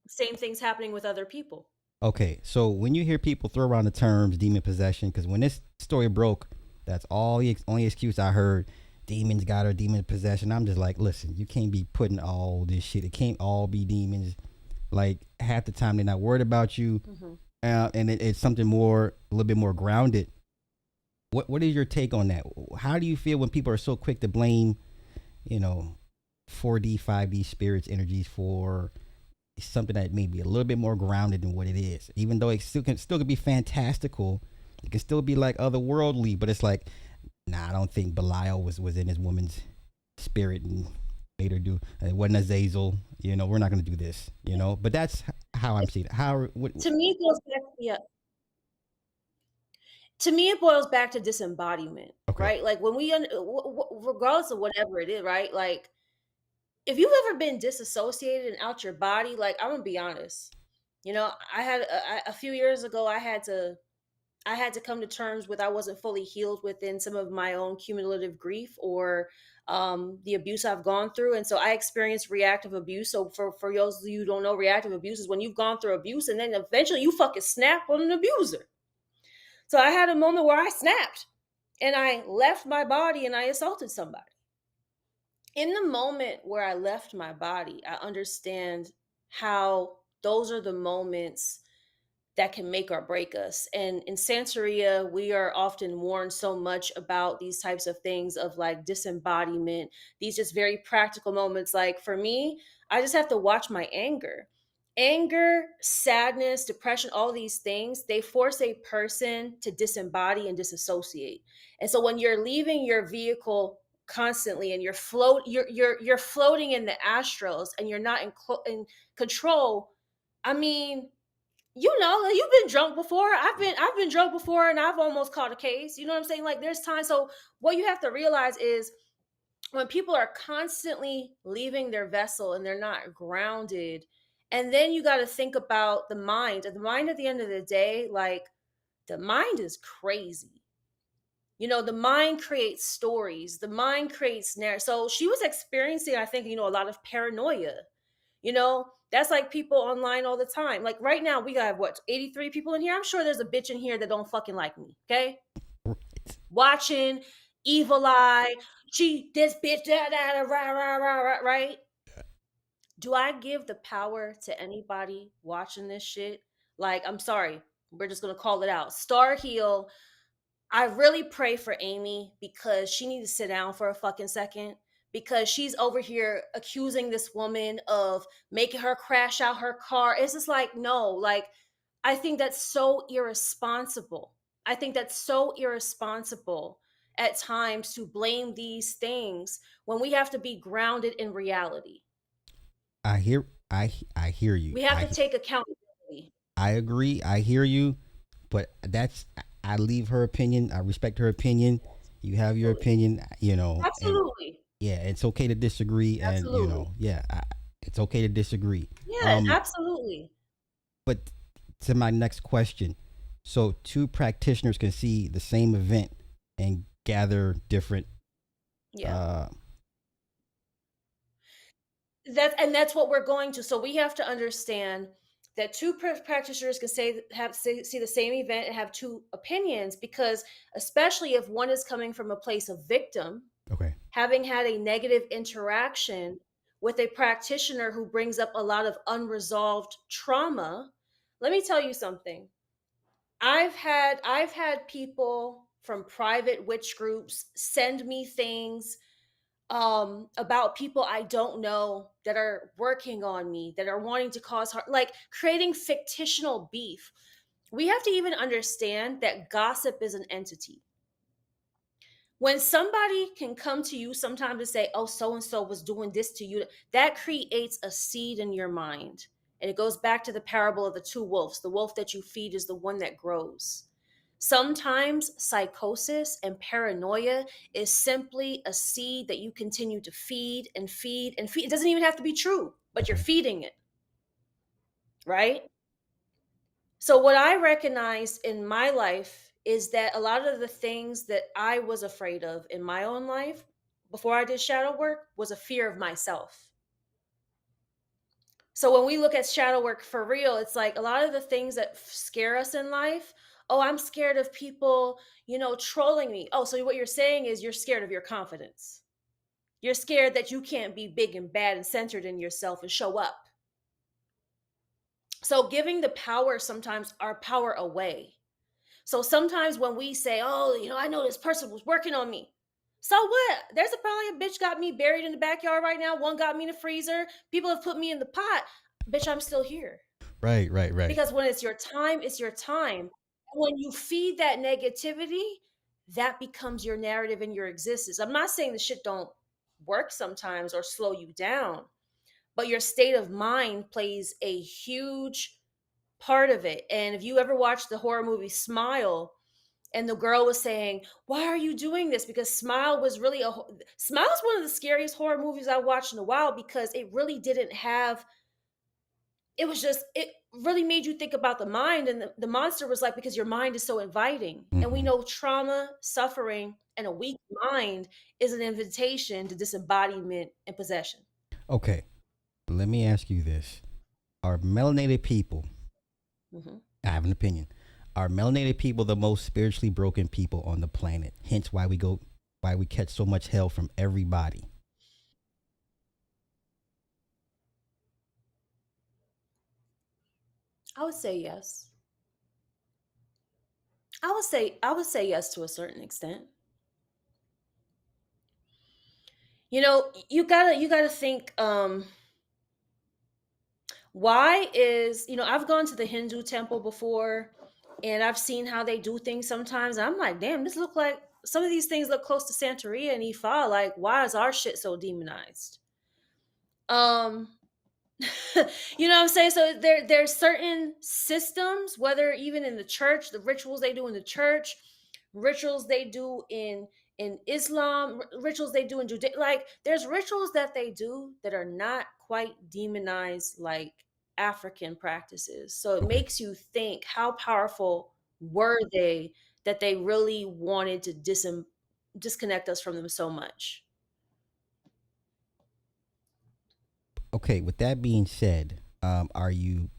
same things happening with other people. Okay, so when you hear people throw around the terms demon possession, because when this story broke, that's all the only excuse I heard. Demons got her, demon possession. I'm just like, listen, you can't be putting all this shit. It can't all be demons. Like half the time they're not worried about you, Mhm. and it's something more, a little bit more grounded. What is your take on that? How do you feel when people are so quick to blame, you know, 4D, 5D spirits, energies for something that may be a little bit more grounded than what it is, even though it still can be fantastical. It can still be like otherworldly, but it's like, nah, I don't think Belial was in his woman's spirit and made her do. It wasn't Azazel. We're not gonna do this. But that's how I'm seeing it. How? What? To me, it goes back, yeah. To me, it boils back to disembodiment, Okay. right? Like when regardless of whatever it is, right? Like if you've ever been disassociated and out your body, like I'm gonna be honest, I had a few years ago, I had to come to terms with I wasn't fully healed within some of my own cumulative grief or the abuse I've gone through, and so I experienced reactive abuse. So for those of you who don't know, reactive abuse is when you've gone through abuse and then eventually you fucking snap on an abuser. So I had a moment where I snapped and I left my body and I assaulted somebody. In the moment where I left my body, I understand how those are the moments that can make or break us. And in Santeria, we are often warned so much about these types of things of like disembodiment, these just very practical moments. Like for me, I just have to watch my anger. Anger, sadness, depression, all these things, they force a person to disembody and disassociate. And so when you're leaving your vehicle constantly and you're floating in the astrals and you're not in control. I mean, like, you've been drunk before. I've been drunk before and I've almost caught a case. You know what I'm saying? Like there's time. So what you have to realize is when people are constantly leaving their vessel and they're not grounded, and then you got to think about the mind. And the mind at the end of the day, like the mind is crazy. The mind creates stories. The mind creates narrative. So she was experiencing, I think, a lot of paranoia. That's like people online all the time. Like right now, we got what, 83 people in here. I'm sure there's a bitch in here that don't fucking like me. Okay, watching evil eye. She this bitch rah, rah, rah, rah, right? Do I give the power to anybody watching this shit? Like, I'm sorry, we're just gonna call it out. Star Heel, I really pray for Amy because she needs to sit down for a fucking second because she's over here accusing this woman of making her crash out her car. It's just like, no, like, I think that's so irresponsible. I think that's so irresponsible at times to blame these things when we have to be grounded in reality. I hear you. We have to take accountability. I agree. I hear you, but I leave her opinion. I respect her opinion. You have your Absolutely. opinion, and Absolutely. yeah, it's okay to disagree, and Absolutely. yeah, it's okay to disagree. Yeah, absolutely. But to my next question, so two practitioners can see the same event and gather different. Yeah. Uh, That's what we're going to. So we have to understand that two practitioners can see the same event and have two opinions because especially if one is coming from a place of victim, okay, having had a negative interaction with a practitioner who brings up a lot of unresolved trauma. Let me tell you something. I've had people from private witch groups send me things about people I don't know that are working on me, that are wanting to cause harm, like creating fictional beef. We have to even understand that gossip is an entity. When somebody can come to you sometimes and say, oh, so and so was doing this to you, that creates a seed in your mind. And it goes back to the parable of the two wolves. The wolf that you feed is the one that grows. Sometimes psychosis and paranoia is simply a seed that you continue to feed and feed and feed. It doesn't even have to be true, but you're Okay. feeding it, right? So, what I recognized in my life is that a lot of the things that I was afraid of in my own life before I did shadow work was a fear of myself. So when we look at shadow work for real, it's like a lot of the things that scare us in life. Oh, I'm scared of people, trolling me. Oh, so what you're saying is you're scared of your confidence. You're scared that you can't be big and bad and centered in yourself and show up. So giving the power sometimes our power away. So sometimes when we say, "Oh, I know this person was working on me." So what? There's probably a bitch got me buried in the backyard right now. One got me in the freezer. People have put me in the pot. Bitch, I'm still here. Right, right, right. Because when it's your time, it's your time. When you feed that negativity, that becomes your narrative and your existence. I'm not saying the shit don't work sometimes or slow you down, but your state of mind plays a huge part of it. And if you ever watched the horror movie Smile, and the girl was saying, "Why are you doing this?" Because Smile was really Smile is one of the scariest horror movies I watched in a while because it really didn't have it was just it really made you think about the mind, and the monster was like, because your mind is so inviting, and we Hmm. know trauma, suffering, and a weak mind is an invitation to disembodiment and possession. Okay. Let me ask you this: Are melanated people? Mhm. I have an opinion. Are melanated people the most spiritually broken people on the planet? Hence, why we catch so much hell from everybody. I would say yes. I would say yes to a certain extent. You gotta think, why is I've gone to the Hindu temple before, and I've seen how they do things sometimes, and I'm like, damn, this look like some of these things look close to Santeria and Ifa. Like, why is our shit so demonized? um you know what I'm saying? So there's certain systems, whether even in the church, the rituals they do in the church, rituals they do in Islam, rituals they do in Judaism. Like, there's rituals that they do that are not quite demonized like African practices. So it Okay. makes you think, how powerful were they that they really wanted to disconnect us from them so much? Okay. With that being said, are you?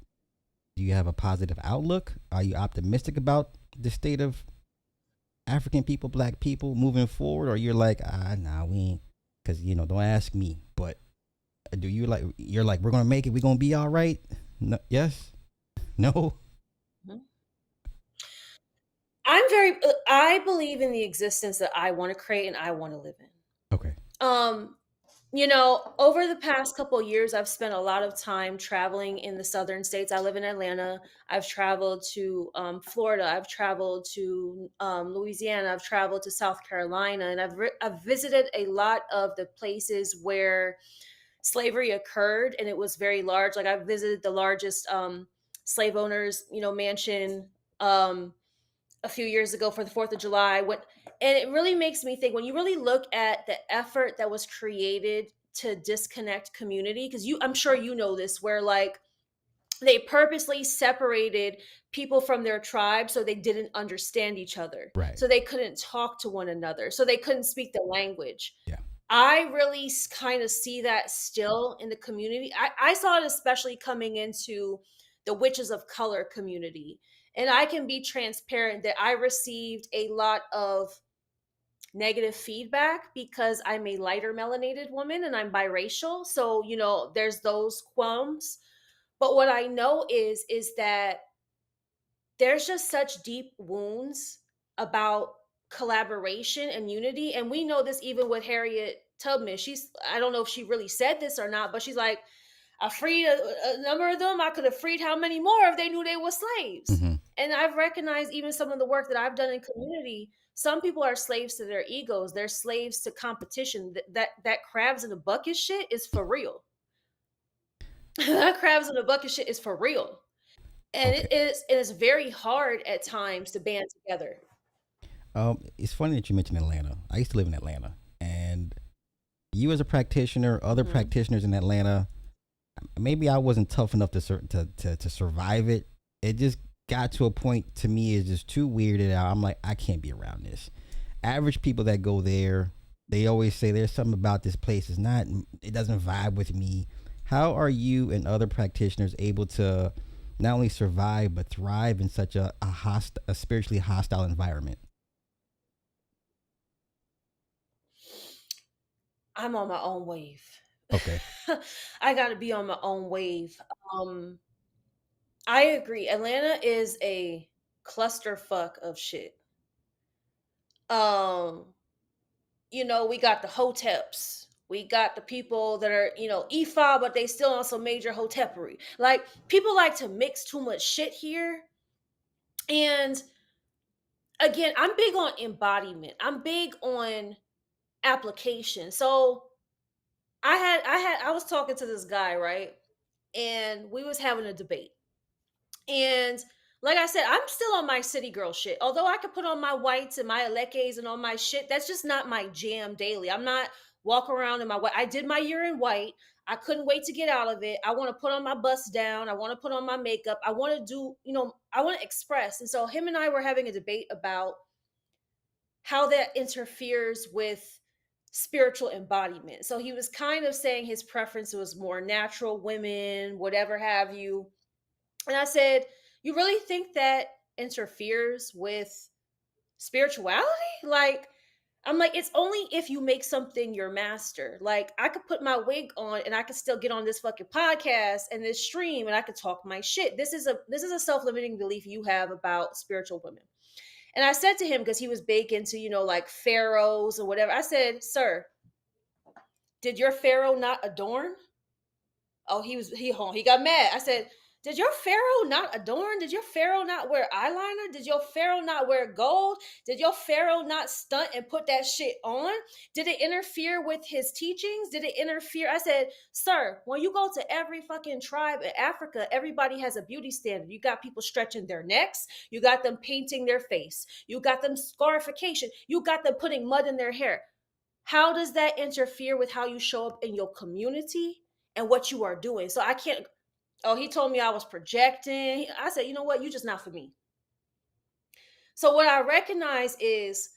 Do you have a positive outlook? Are you optimistic about the state of African people, Black people moving forward, or you're like, nah, we ain't? Because don't ask me, but do you like? You're like, we're gonna make it. We're gonna be all right. No, yes. No. Mhm. I believe in the existence that I want to create and I want to live in. Okay. Um, over the past couple of years, I've spent a lot of time traveling in the southern states. I live in Atlanta. I've traveled to Florida. I've traveled to Louisiana. I've traveled to South Carolina, and I've visited a lot of the places where slavery occurred, and it was very large. Like, I've visited the largest slave owners, mansion. A few years ago for the 4th of July. And it really makes me think, when you really look at the effort that was created to disconnect community, because I'm sure you know this, where like they purposely separated people from their tribe so they didn't understand each other. Right. So they couldn't talk to one another. So they couldn't speak the language. Yeah. I really kind of see that still in the community. I saw it especially coming into the Witches of Color community. And I can be transparent that I received a lot of negative feedback because I'm a lighter melanated woman and I'm biracial. So, there's those qualms. But what I know is that there's just such deep wounds about collaboration and unity. And we know this even with Harriet Tubman. I don't know if she really said this or not, but she's like, I freed a number of them. I could have freed how many more if they knew they were slaves. Mm-hmm. And I've recognized even some of the work that I've done in community. Some people are slaves to their egos. They're slaves to competition. That crabs in a bucket shit is for real. That crabs in a bucket shit is for real. And Okay. it is very hard at times to band together. It's funny that you mentioned Atlanta. I used to live in Atlanta, and you as a practitioner, other Hmm. practitioners in Atlanta, maybe I wasn't tough enough to survive it. It just got to a point to me it's just too weirded out. I'm like, I can't be around this. Average people that go there, they always say there's something about this place is not, it doesn't vibe with me. How are you and other practitioners able to not only survive but thrive in such a spiritually hostile environment? I'm on my own wave. Okay. I got to be on my own wave. Um, I agree. Atlanta is a clusterfuck of shit. Um, we got the hoteps. We got the people that are, EFA, but they still on some major hotepery. Like, people like to mix too much shit here. And again, I'm big on embodiment. I'm big on application. So I was talking to this guy, right? And we was having a debate. And like I said, I'm still on my city girl shit. Although I could put on my whites and my alekes and all my shit, that's just not my jam daily. I'm not walking around in my white. I did my year in white. I couldn't wait to get out of it. I want to put on my bust down. I want to put on my makeup. I want to do, I want to express. And so him and I were having a debate about how that interferes with spiritual embodiment. So he was kind of saying his preference was more natural women, whatever have you. And I said, you really think that interferes with spirituality? Like, I'm like, it's only if you make something your master. Like, I could put my wig on and I could still get on this fucking podcast and this stream and I could talk my shit. This is a self-limiting belief you have about spiritual women. And I said to him, because he was big into, like pharaohs or whatever, I said, sir, did your pharaoh not adorn? Oh, he got mad. I said, "Did your pharaoh not adorn? Did your pharaoh not wear eyeliner? Did your pharaoh not wear gold? Did your pharaoh not stunt and put that shit on? Did it interfere with his teachings? Did it interfere?" I said, "Sir, when you go to every fucking tribe in Africa, everybody has a beauty standard. You got people stretching their necks, you got them painting their face, you got them scarification, you got them putting mud in their hair. How does that interfere with how you show up in your community and what you are doing?" So I can't. Oh, he told me I was projecting. I said, you know what? You're just not for me. So what I recognize is,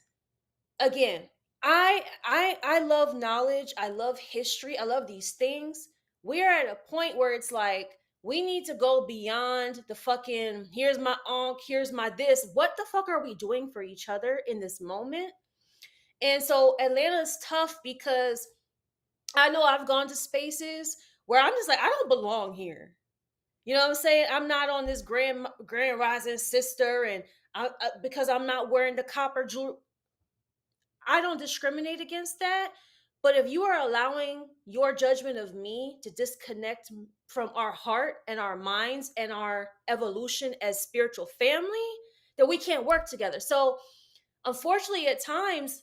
again, I love knowledge. I love history. I love these things. We're at a point where it's like we need to go beyond the fucking here's my onk, here's my this. What the fuck are we doing for each other in this moment? And so Atlanta's tough because I know I've gone to spaces where I'm just like, I don't belong here. You know what I'm saying? I'm not on this grand rising sister, and because I'm not wearing the copper jewelry. I don't discriminate against that. But if you are allowing your judgment of me to disconnect from our heart and our minds and our evolution as spiritual family, then we can't work together. So, unfortunately, at times,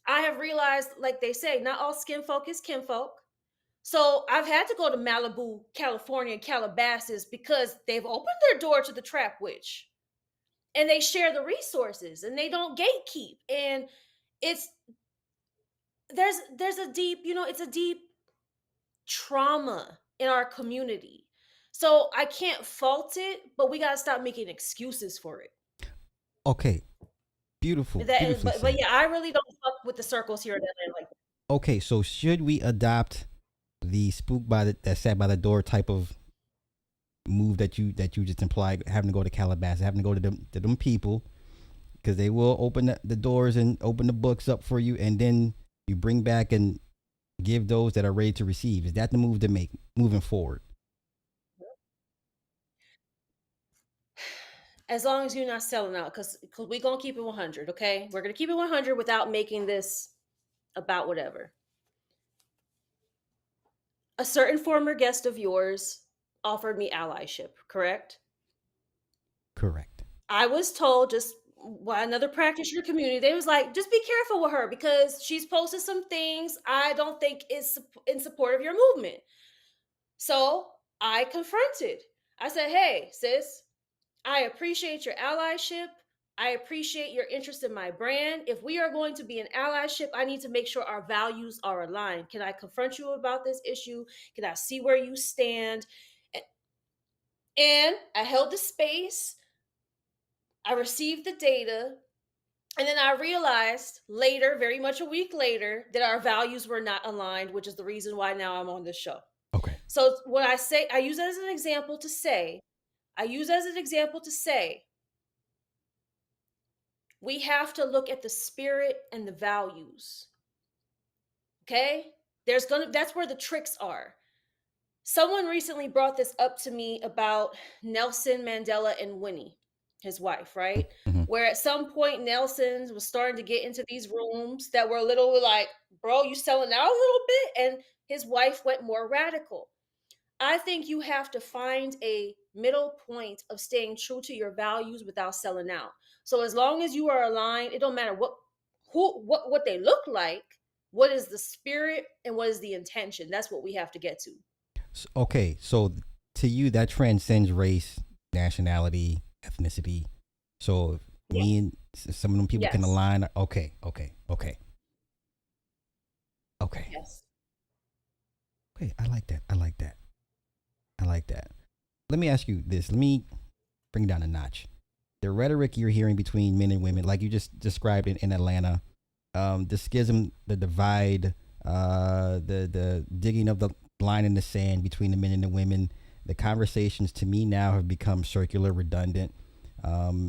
I have realized, like they say, not all skin folk is kinfolk. So I've had to go to Malibu, California, Calabasas because they've opened their door to the trap witch and they share the resources and they don't gatekeep. And it's there's a deep, it's a deep trauma in our community. So I can't fault it, but we gotta stop making excuses for it. Okay. Beautiful. That Beautifully but said. yeah, I really don't fuck with the circles here in Atlanta. Like, Okay, so should we adopt the spook by the that sat by the door type of move that you just implied, having to go to Calabasas, having to go to them people, because they will open the doors and open the books up for you, and then you bring back and give those that are ready to receive. Is that the move to make moving forward? as long as you're not selling out, because we're gonna keep it 100, okay? We're gonna keep it 100 without making this about whatever. A certain former guest of yours offered me allyship, correct? Correct. I was told just by another practitioner community, they was like, just be careful with her because she's posted some things I don't think is in support of your movement. So I confronted. I said, hey, sis, I appreciate your allyship. I appreciate your interest in my brand. If we are going to be an allyship, I need to make sure our values are aligned. Can I confront you about this issue? Can I see where you stand? And I held the space. I received the data. And then I realized later, very much a week later, that our values were not aligned, which is the reason why now I'm on this show. Okay. So when I say, I use it as an example to say, we have to look at the spirit and the values. Okay? That's where the tricks are. Someone recently brought this up to me about Nelson Mandela and Winnie, his wife, right? Mm-hmm. Where at some point Nelson was starting to get into these rooms that were a little like, bro, you selling out a little bit? And his wife went more radical. I think you have to find a middle point of staying true to your values without selling out. So as long as you are aligned, it don't matter what they look like. What is the spirit and what is the intention? That's what we have to get to. Okay, so to you, that transcends race, nationality, ethnicity. So Yeah. me and some of them people can Yes. align. Okay. Yes. Okay, I like that. I like that. Let me ask you this. Let me bring down a notch. The rhetoric you're hearing between men and women, like you just described in Atlanta, the schism, the divide, the digging of the line in the sand between the men and the women. The conversations to me now have become circular, redundant.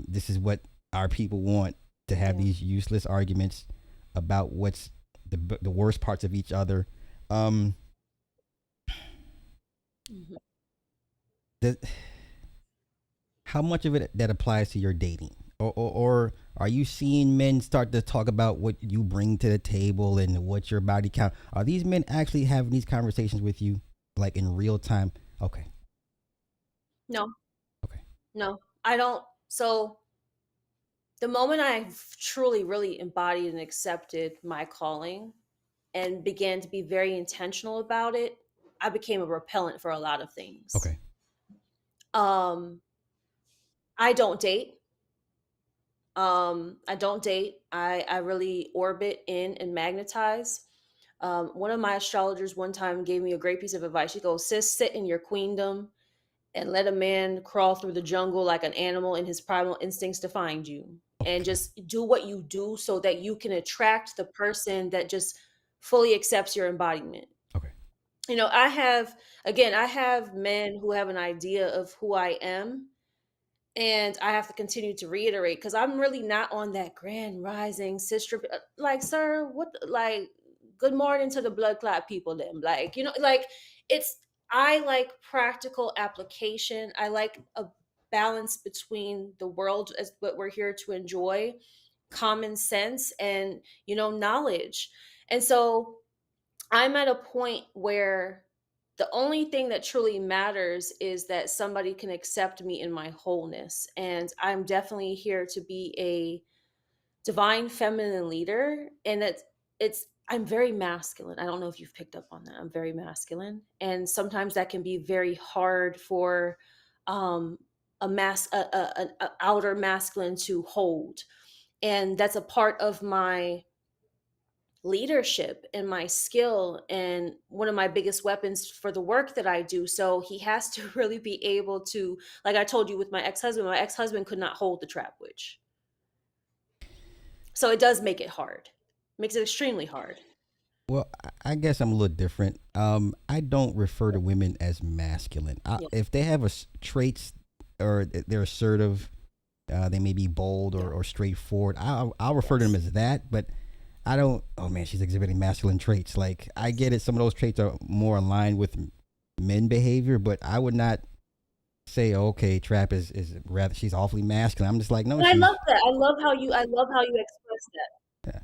This is what our people want, to have these useless arguments about what's the worst parts of each other. Um, Mhm. the, how much of it that applies to your dating, or are you seeing men start to talk about what you bring to the table and what your body count? Are these men actually having these conversations with you, like in real time? Okay. No, Okay. no, I don't. So the moment I truly, really embodied and accepted my calling and began to be very intentional about it, I became a repellent for a lot of things. Okay. Um, I don't date. I don't date. I really orbit in and magnetize. One of my astrologers one time gave me a great piece of advice. She goes, "Sis, sit in your queendom and let a man crawl through the jungle like an animal in his primal instincts to find you, and Okay. just do what you do so that you can attract the person that just fully accepts your embodiment." Okay. You know, I have men who have an idea of who I am, and I have to continue to reiterate because I'm really not on that grand rising sister. Like, sir, like, good morning to the blood clot people. Them, like, like it's. I like practical application. I like a balance between the world as what we're here to enjoy, common sense, and knowledge. And so I'm at a point where the only thing that truly matters is that somebody can accept me in my wholeness. And I'm definitely here to be a divine feminine leader. And I'm very masculine. I don't know if you've picked up on that. I'm very masculine. And sometimes that can be very hard for um, an outer masculine to hold. And that's a part of my leadership and my skill and one of my biggest weapons for the work that I do. So he has to really be able to, like I told you with my ex-husband could not hold the trap witch. So it does make it hard. Makes it extremely hard. Well, I guess I'm a little different. I don't refer to women as masculine. Yeah. If they have traits, or they're assertive, they may be bold Yeah. or straightforward. I'll refer to them Yes. as that, but I don't. Oh man, she's exhibiting masculine traits. Like, I get it. Some of those traits are more aligned with men behavior, but I would not say, okay, Trap is rather, she's awfully masculine. I'm just like, no, And I she's. love that. I love how you express that. Yeah.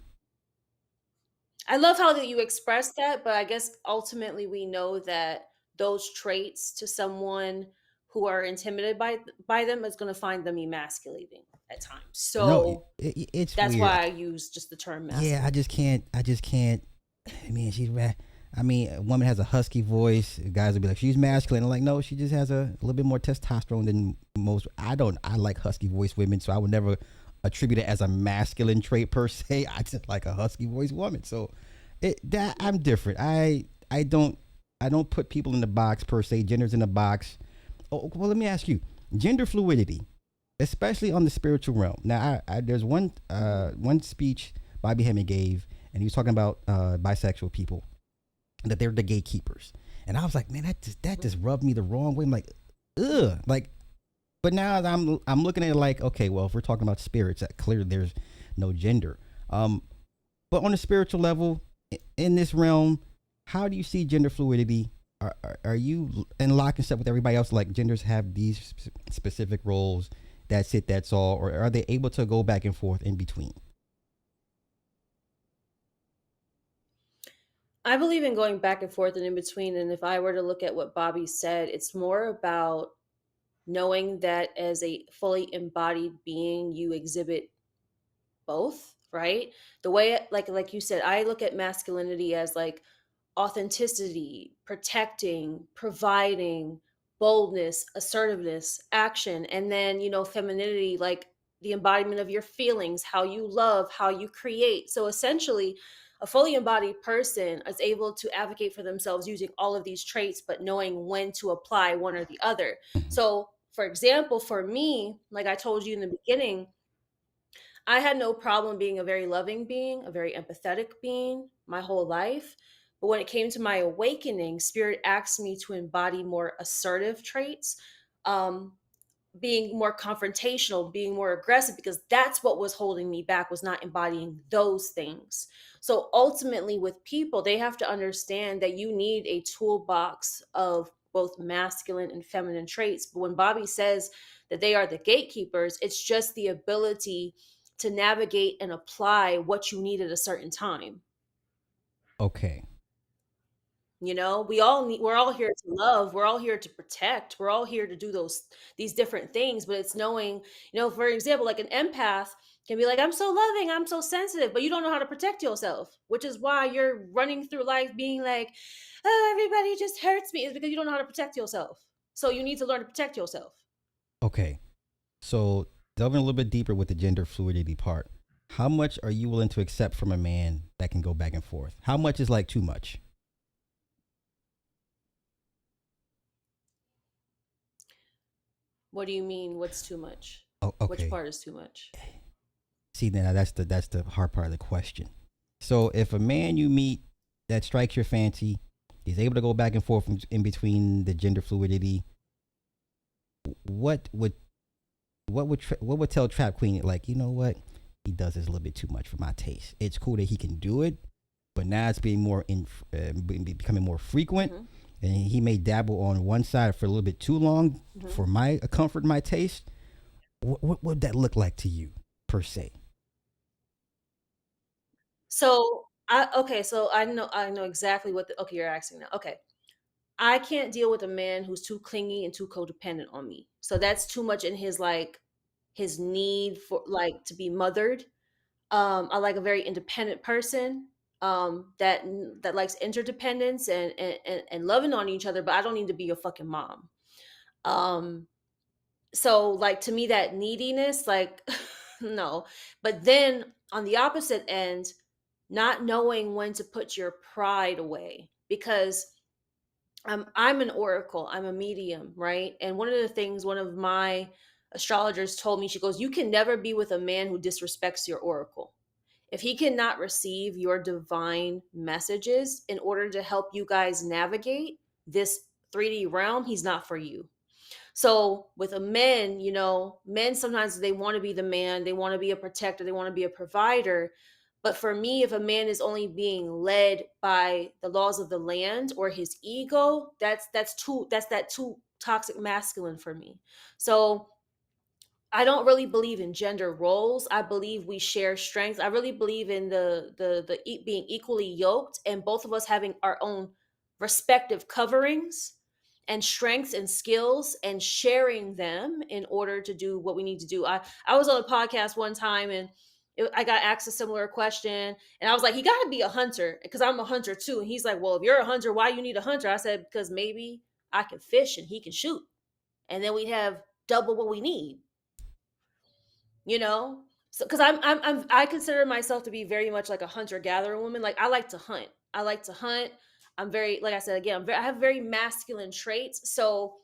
I love how that you express that, but I guess ultimately we know that those traits to someone who are intimidated by them is going to find them emasculating at times. No, So it's that's weird. why I use just the term Yeah, masculine. I just can't. I mean, she's. I mean, a woman has a husky voice. Guys will be like, she's masculine. I'm like, no, she just has a little bit more testosterone than most. I don't. I like husky voice women, so I would never attribute it as a masculine trait per se. I just like a husky voice woman. So that I'm different. I don't put people in the box per se. Genders in the box. Oh, well, let me ask you, gender fluidity, especially on the spiritual realm. Now, there's one speech Bobby Hemming gave, and he was talking about bisexual people, that they're the gatekeepers. And I was like, man, that just rubbed me the wrong way. I'm like, ugh. Like, but now I'm looking at it like, okay, well, if we're talking about spirits, that clearly there's no gender. Um, but on a spiritual level, in this realm, how do you see gender fluidity? Are you in lockstep with everybody else? Like genders have these specific roles. That's it. That's all. Or are they able to go back and forth in between? I believe in going back and forth and in between. And if I were to look at what Bobby said, it's more about knowing that as a fully embodied being, you exhibit both, right? The way, like you said, I look at masculinity as like authenticity, protecting, providing, boldness, assertiveness, action, and then, femininity, like the embodiment of your feelings, how you love, how you create. So essentially, a fully embodied person is able to advocate for themselves using all of these traits, but knowing when to apply one or the other. Mhm. So, for example, for me, like I told you in the beginning, I had no problem being a very loving being, a very empathetic being my whole life. But when it came to my awakening, spirit asked me to embody more assertive traits, um, being more confrontational, being more aggressive, because that's what was holding me back, was not embodying those things. So ultimately, with people, they have to understand that you need a toolbox of both masculine and feminine traits. But when Bobby says that they are the gatekeepers, it's just the ability to navigate and apply what you need at a certain time. Okay. We're all here to love, we're all here to protect, we're all here to do these different things, but it's knowing, for example, like an empath can be like, I'm so loving, I'm so sensitive, but you don't know how to protect yourself, which is why you're running through life being like, oh, everybody just hurts me, is because you don't know how to protect yourself. So you need to learn to protect yourself. Okay. So delving a little bit deeper with the gender fluidity part, how much are you willing to accept from a man that can go back and forth? How much is like too much? What do you mean, what's too much? Oh, Which okay. part is too much? See, now that's the hard part of the question. So if a man you meet that strikes your fancy, he's able to go back and forth in between the gender fluidity. What would what would tell Trap Queen, like, you know what, he does this a little bit too much for my taste. It's cool that he can do it, but now it's being becoming more frequent, Hmm. and he may dabble on one side for a little bit too long Hmm. for my comfort, my taste. What would that look like to you, per se? So I know exactly okay, you're asking now. Okay. I can't deal with a man who's too clingy and too codependent on me. So that's too much in his need for like to be mothered. I like a very independent person, that likes interdependence and loving on each other, but I don't need to be your fucking mom. Um so like to me that neediness, like no. But then on the opposite end, not knowing when to put your pride away, because I'm an oracle, I'm a medium, right? And one of the things one of my astrologers told me, she goes, you can never be with a man who disrespects your oracle. If he cannot receive your divine messages in order to help you guys navigate this 3D realm, he's not for you. So with a men, men sometimes they want to be the man, they want to be a protector, they want to be a provider. But for me, if a man is only being led by the laws of the land or his ego, that's too toxic masculine for me. So I don't really believe in gender roles. I believe we share strengths. I really believe in being equally yoked and both of us having our own respective coverings and strengths and skills and sharing them in order to do what we need to do. I was on a podcast one time, and I got asked a similar question, and I was like, "He got to be a hunter because I'm a hunter too." And he's like, "Well, if you're a hunter, why you need a hunter?" I said, "Because maybe I can fish and he can shoot, and then we'd have double what we need." You know, so because I consider myself to be very much like a hunter gatherer woman. Like I like to hunt. I like to hunt. I'm very, like I said again, I have very masculine traits. So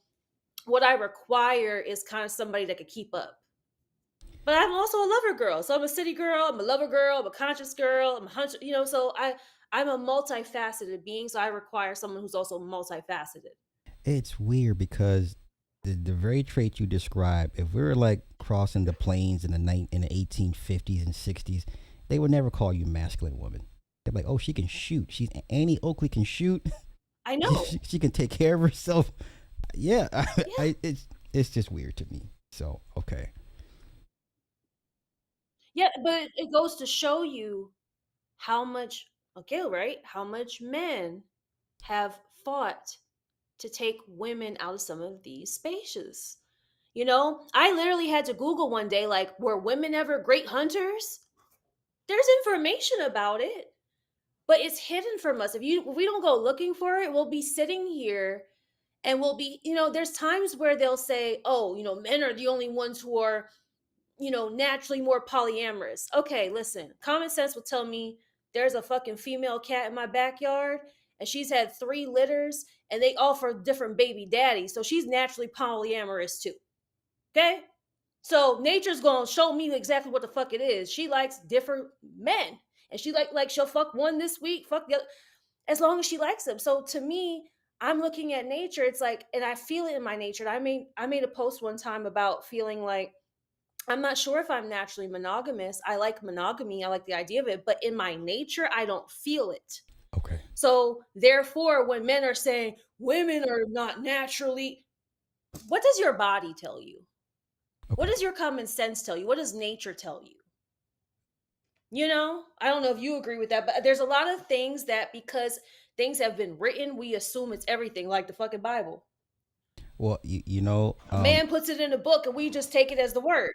what I require is kind of somebody that could keep up. But I'm also a lover girl. So I'm a city girl, I'm a lover girl, I'm a conscious girl, I'm a hunter, so I'm a multifaceted being. So I require someone who's also multifaceted. It's weird because the very trait you describe, if we were like crossing the plains in the 1850s and 60s, they would never call you a masculine woman. They're like, oh, she can shoot. She's Annie Oakley can shoot. I know. She can take care of herself. Yeah, Yeah. it's just weird to me. So okay, Yeah, but it goes to show you how much, okay, right? How much men have fought to take women out of some of these spaces. I literally had to Google one day, like, were women ever great hunters? There's information about it, but it's hidden from us. If we don't go looking for it, we'll be sitting here and we'll be, there's times where they'll say, oh, men are the only ones who are, naturally more polyamorous. Okay, listen, common sense will tell me there's a fucking female cat in my backyard and she's had 3 litters and they all for different baby daddies. So she's naturally polyamorous too. Okay? So nature's gonna show me exactly what the fuck it is. She likes different men. And she like she'll fuck one this week, fuck the other, as long as she likes them. So to me, I'm looking at nature. It's like, and I feel it in my nature. And I made a post one time about feeling like I'm not sure if I'm naturally monogamous. I like monogamy. I like the idea of it, but in my nature, I don't feel it. okay, So therefore, when men are saying women are not naturally, what does your body tell you? What okay. does your common sense tell you? What does nature tell you? I don't know if you agree with that, but there's a lot of things that because things have been written, we assume it's everything, like the fucking Bible. Well, you know, A man puts it in a book and we just take it as the word.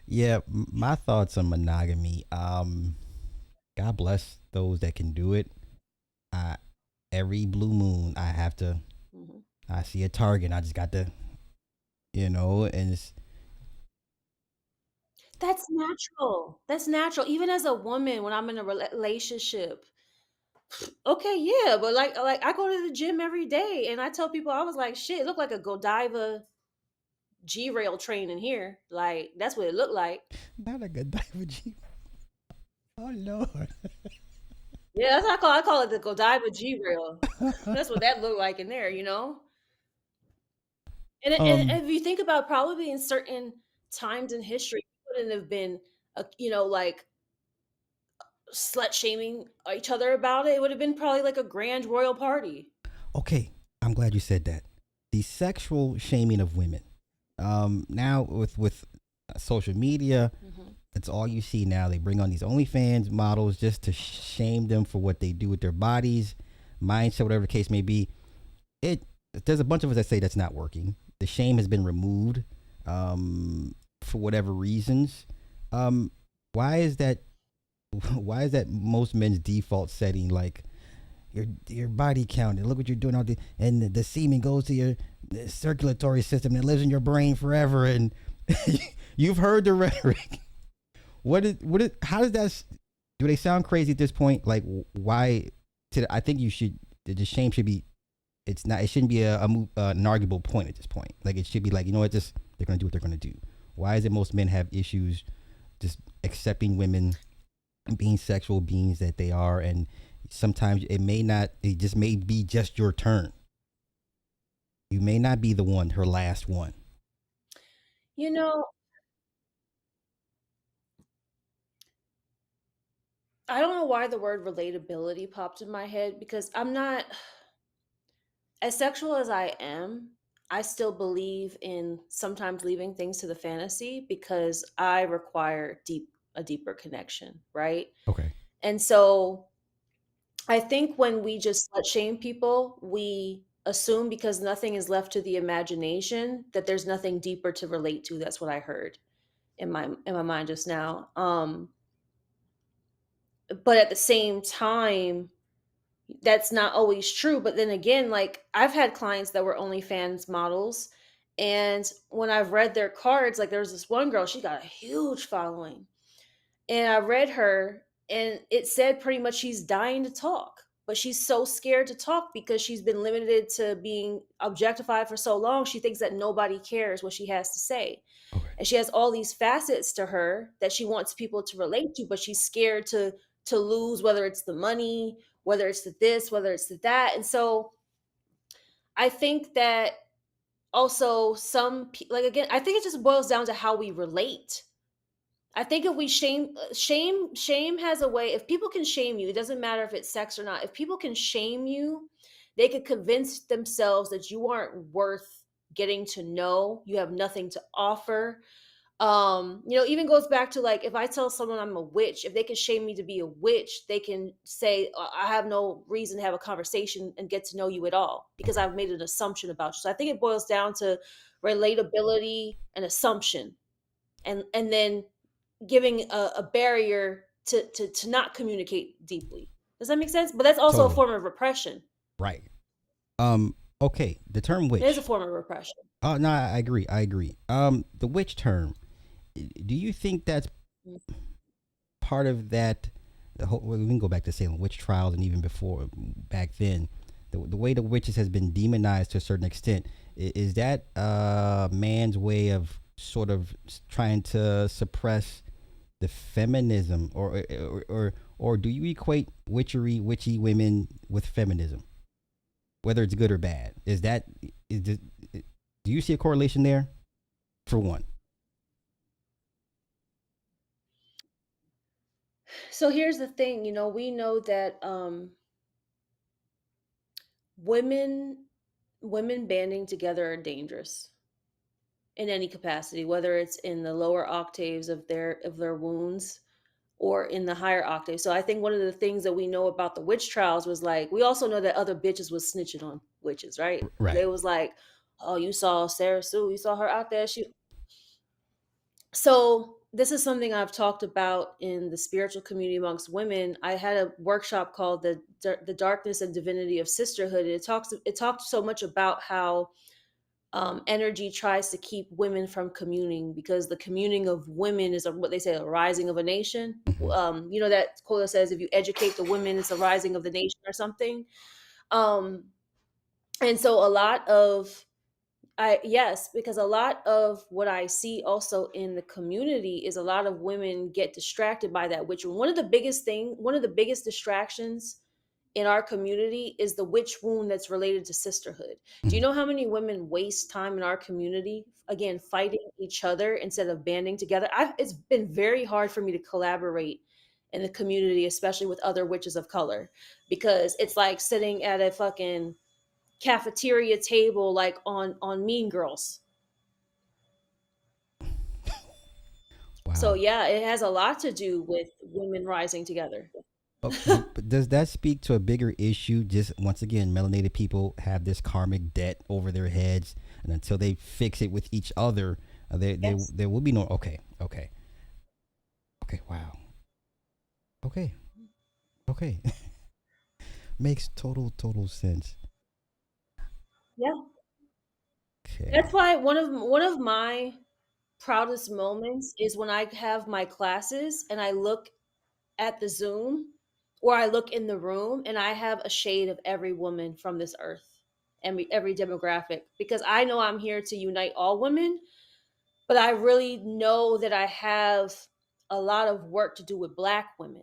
yeah, my thoughts on monogamy. God bless those that can do it. I Every blue moon, I have to. Mhm. I see a target. I just got to, and it's That's natural. That's natural. Even as a woman, when I'm in a relationship, okay, yeah, but like I go to the gym every day, and I tell people I was like, shit, it looked like a Godiva G rail train in here. Like that's what it looked like. not a good dive with you. Oh Lord. Yeah, that's what I call it the Godiva G rail. That's what that looked like in there. And um. if you think about probably in certain times in history, it wouldn't have been, like slut shaming each other about it. It would have been probably like a grand royal party. Okay, I'm glad you said that. The sexual shaming of women. Now with social media, Hmm. that's all you see now. They bring on these OnlyFans models just to shame them for what they do with their bodies, mindset, whatever the case may be. It There's a bunch of us that say that's not working. The shame has been removed, for whatever reasons. Um, why is that? Why is that most men's default setting? Like your body count and look what you're doing, and the semen goes to your circulatory system and it lives in your brain forever. And you've heard the rhetoric. How does that? Do they sound crazy at this point? Like why? I think you should. The shame should be. It's not. It shouldn't be an arguable point at this point. Like it should be like, what, just they're gonna do what they're gonna do. Why is it most men have issues just accepting women being sexual beings that they are, and sometimes it may not. It just may be just your turn. You may not be the one, her last one. You know, I don't know why the word relatability popped in my head because I'm not as sexual as I am. I still believe in sometimes leaving things to the fantasy because I require a deeper connection, right? Okay. And so I think when we just slut shame people, we assume because nothing is left to the imagination that there's nothing deeper to relate to. That's what I heard in my mind just now. but at the same time, that's not always true. But then again, like I've had clients that were OnlyFans models, and when I've read their cards, like there's this one girl, she got a huge following, and I read her, and it said pretty much she's dying to talk, but she's so scared to talk because she's been limited to being objectified for so long. She thinks that nobody cares what she has to say. Okay. And she has all these facets to her that she wants people to relate to, but she's scared to lose, whether it's the money, whether it's the this, whether it's the that. And so I think that also like again, I think it just boils down to how we relate. I think if we shame has a way. If people can shame you, it doesn't matter if it's sex or not. If people can shame you, they could convince themselves that you aren't worth getting to know. You have nothing to offer. Even goes back to like if I tell someone I'm a witch, if they can shame me to be a witch, they can say I have no reason to have a conversation and get to know you at all because Okay. I've made an assumption about you. So I think it boils down to relatability and assumption, and then giving a barrier to not communicate deeply. Does that make sense? But that's also a Totally. form of repression. Right. Okay. The term It is a witch. form of repression. Oh no, I agree. I agree. The witch term. Do you think that's part of that? The whole, well, we can go back to Salem witch trials and even before back then. The way the witches has been demonized to a certain extent is that man's way of sort of trying to suppress the feminism, or do you equate witchy women with feminism, whether it's good or bad? Is this, do you see a correlation there? For one. So here's the thing, we know that women women banding together are dangerous in any capacity, whether it's in the lower octaves of their wounds or in the higher octave. So I think one of the things that we know about the witch trials was like we also know that other bitches was snitching on witches, right? They Right. was like, "Oh, you saw Sarah Sue, you saw her out there." So this is something I've talked about in the spiritual community amongst women. I had a workshop called the Darkness and Divinity of Sisterhood. And it talked so much about how energy tries to keep women from communing because the communing of women is what they say a rising of a nation. Mm-hmm. That quote that says if you educate the women, it's a rising of the nation or something. Um, and so a lot of I yes, because a lot of what I see also in the community is a lot of women get distracted by that witch. One of the biggest distractions in our community is the witch wound that's related to sisterhood. Do you Mm-hmm. know how many women waste time in our community again fighting each other instead of banding together? It's been very hard for me to collaborate in the community, especially with other witches of color, because it's like sitting at a fucking cafeteria table like on Mean Girls. So Wow. yeah, it has a lot to do with women rising together. But does that speak to a bigger issue? Just once again, melanated people have this karmic debt over their heads, and until they fix it with each other, Yes. there will be no. Okay, okay, okay. Wow. Okay, okay. Makes total sense. Yeah. That's Okay. why one of my proudest moments is when I have my classes and I look at the Zoom or I look in the room and I have a shade of every woman from this earth and every demographic because I know I'm here to unite all women, but I really know that I have a lot of work to do with black women.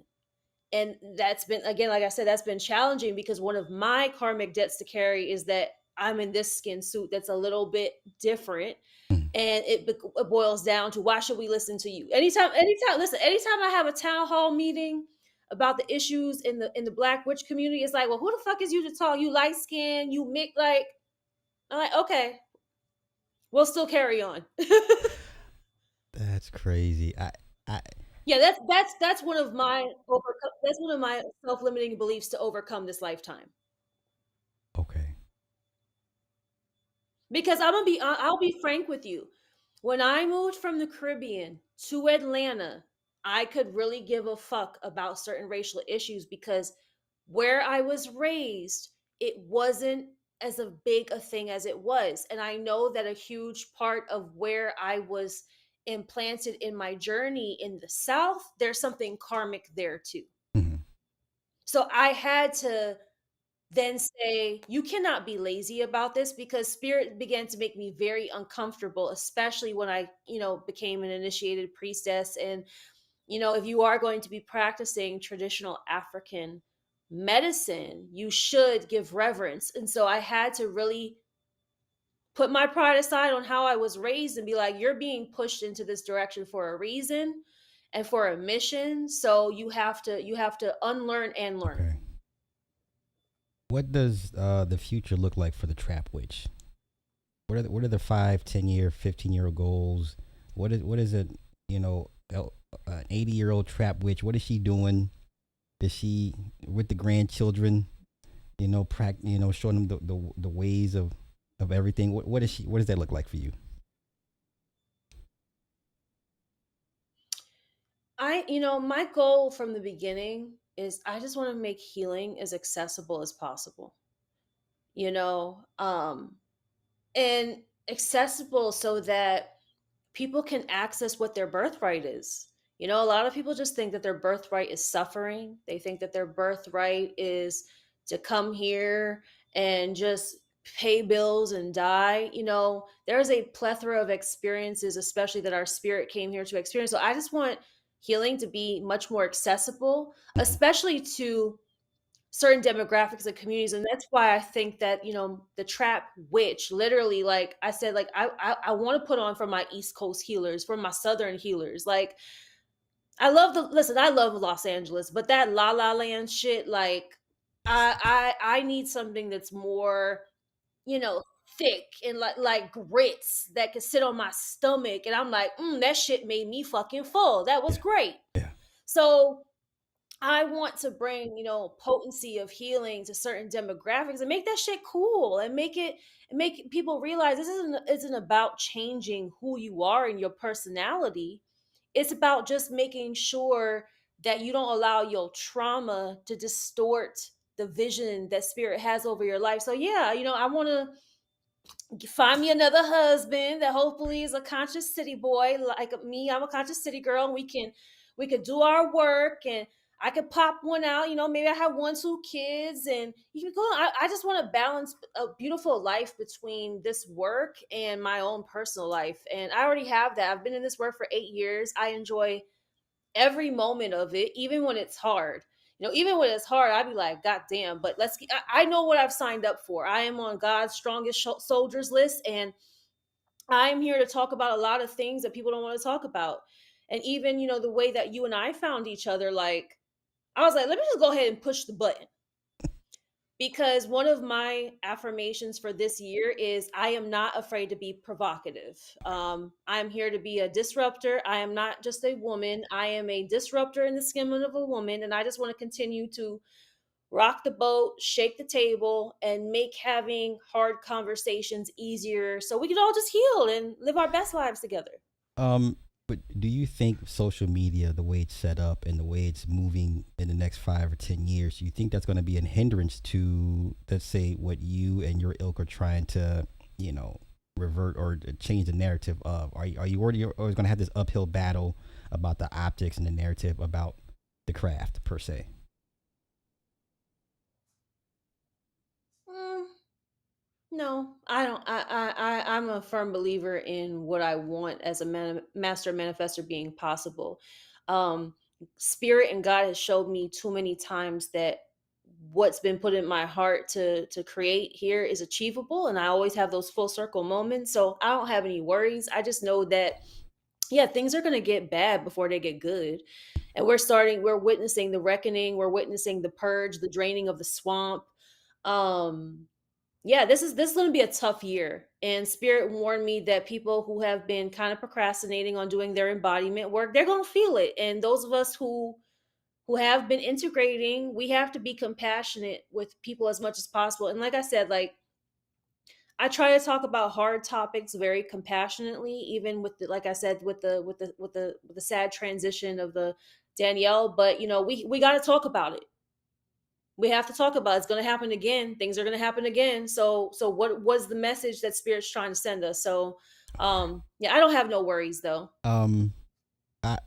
And that's been, again, like I said, that's been challenging because one of my karmic debts to carry is that I'm in this skin suit that's a little bit different, Mm. and it boils down to why should we listen to you anytime I have a town hall meeting about the issues in the black witch community. It's like, well, who the fuck is you to talk? You light skin, you mix, like, I'm like, okay, we'll still carry on. That's crazy. I. Yeah, that's one of my that's one of my self-limiting beliefs to overcome this lifetime. Okay. Because I'll be frank with you. When I moved from the Caribbean to Atlanta, I could really give a fuck about certain racial issues because where I was raised, it wasn't as a big a thing as it was. And I know that a huge part of where I was implanted in my journey in the South, there's something karmic there too. Mhm. So I had to then say, you cannot be lazy about this, because spirit began to make me very uncomfortable, especially when I, became an initiated priestess. And, if you are going to be practicing traditional African medicine, you should give reverence. And so I had to really put my pride aside on how I was raised and be like, you're being pushed into this direction for a reason and for a mission. So you have to unlearn and learn. Okay. What does the future look like for the trap witch? What are the 5, 10 year, 15-year goals? What is it? You know, an 80-year-old trap witch. What is she doing? Is she with the grandchildren? Showing them the ways of everything. What is she? What does that look like for you? My goal from the beginning is I just want to make healing as accessible as possible, you know, um, and accessible so that people can access what their birthright is. A lot of people just think that their birthright is suffering. They think that their birthright is to come here and just pay bills and die. There's a plethora of experiences, especially that our spirit came here to experience. So I just want healing to be much more accessible, Mhm. especially to certain demographics and communities. And that's why I think that the trap witch, literally, like I said, like I want to put on for my East Coast healers, for my Southern healers. Like, I love Los Angeles, but that La La Land shit, like, I need something that's more, you know thick and like grits that could sit on my stomach, and I'm like, that shit made me fucking full. That was Yeah, great. yeah. So I want to bring, potency of healing to certain demographics and make that shit cool, and make people realize this isn't about changing who you are and your personality. It's about just making sure that you don't allow your trauma to distort the vision that spirit has over your life. So yeah, I want to find me another husband that hopefully is a conscious city boy like me. I'm a conscious city girl, and we could do our work, and I could pop one out. Maybe I have 1 2 kids, and you can go. I just want to balance a beautiful life between this work and my own personal life, and I already have that. I've been in this work for 8 years. I enjoy every moment of it, even when it's hard. Even when it's hard, I'd be like, God damn, but I know what I've signed up for. I am on God's strongest soldiers list, and I'm here to talk about a lot of things that people don't want to talk about. And even, the way that you and I found each other, like, I was like, let me just go ahead and push the button, because one of my affirmations for this year is I am not afraid to be provocative. I'm here to be a disruptor. I am not just a woman. I am a disruptor in the skin of a woman, and I just want to continue to rock the boat, shake the table, and make having hard conversations easier so we can all just heal and live our best lives together. Um, but do you think social media, the way it's set up and the way it's moving in the next 5 or 10 years, do you think that's going to be a hindrance to, let's say, what you and your ilk are trying to, you know, revert or change the narrative of? Are you already always going to have this uphill battle about the optics and the narrative about the craft per se? Mm, no, I don't. I'm a firm believer in what I want as a master manifester being possible. Um, Spirit and God has showed me too many times that what's been put in my heart to create here is achievable, and I always have those full circle moments. So I don't have any worries. I just know that, yeah, things are going to get bad before they get good. And we're witnessing the reckoning, we're witnessing the purge, the draining of the swamp. Um, yeah, this is going to be a tough year. And Spirit warned me that people who have been kind of procrastinating on doing their embodiment work, they're going to feel it. And those of us who have been integrating, we have to be compassionate with people as much as possible. And like I said, like, I try to talk about hard topics very compassionately, even with the, like I said, with the sad transition of the Danielle. But we got to talk about it. We have to talk about it. It's going to happen again. Things are going to happen again. So what was the message that Spirit's trying to send us? So yeah, I don't have no worries though. Um,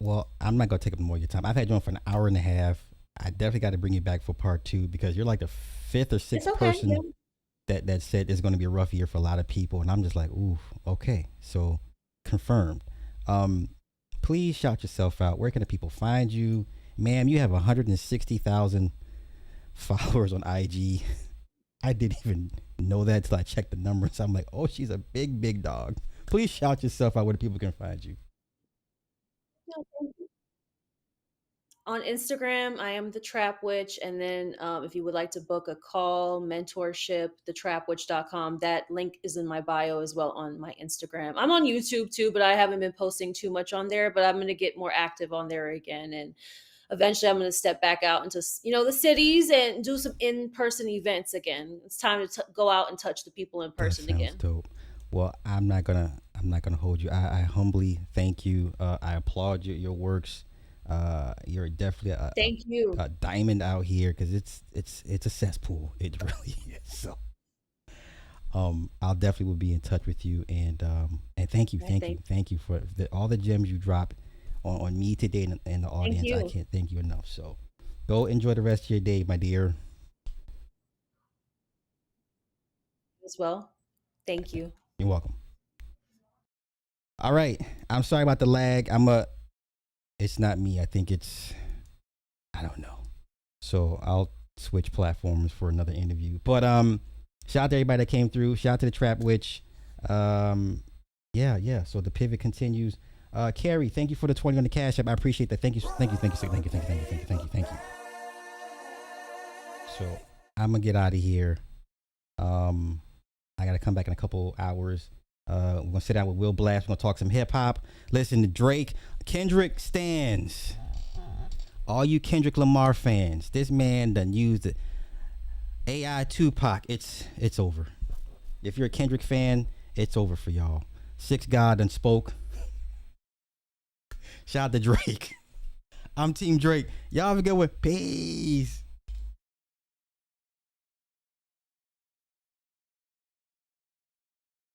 well, I'm not gonna take up more of your time. I've had you on for an hour and a half. I definitely got to bring you back for part two because you're like the fifth or It's sixth okay. Yeah. person that said it's going to be a rough year for a lot of people, and I'm just like, ooh, okay, so confirmed. Um, please shout yourself out. Where can the people find you, ma'am? You have 160,000 followers on IG. I didn't even know that until I checked the numbers. I'm like, oh, she's a big dog. Please shout yourself out where the people can find you. No, thank you. On Instagram, I am the Trap Witch. And then if you would like to book a call, mentorship, thetrapwitch.com, that link is in my bio as well on my Instagram. I'm on YouTube too, but I haven't been posting too much on there, but I'm going to get more active on there again. And eventually I'm going to step back out into, the cities and do some in-person events again. It's time to go out and touch the people in That person sounds again. dope. Well, I'm not gonna hold you. I humbly thank you. I applaud your works. You're definitely Thank you a diamond out here because it's a cesspool. It really is. So I'll definitely will be in touch with you and thank you, I think. thank you for all the gems you drop on me today and the Thank audience. I you can't thank you enough. So go enjoy the rest of your day, my dear. as well. Thank you. You're welcome. All right. I'm sorry about the lag. It's not me. I think I don't know. So I'll switch platforms for another interview. But shout out to everybody that came through. Shout out to the Trap Witch. Yeah. So the pivot continues. Carrie, thank you for the 20 on the cash app. I appreciate that. Thank you. So I'm gonna get out of here. I gotta come back in a couple hours. We're gonna sit down with Will Blast. We're gonna talk some hip hop. Listen to Drake. Kendrick stands. All you Kendrick Lamar fans, this man done used the AI Tupac. It's over. If you're a Kendrick fan, it's over for y'all. Six God done spoke. Shout out to Drake. I'm Team Drake. Y'all have a good one. Peace.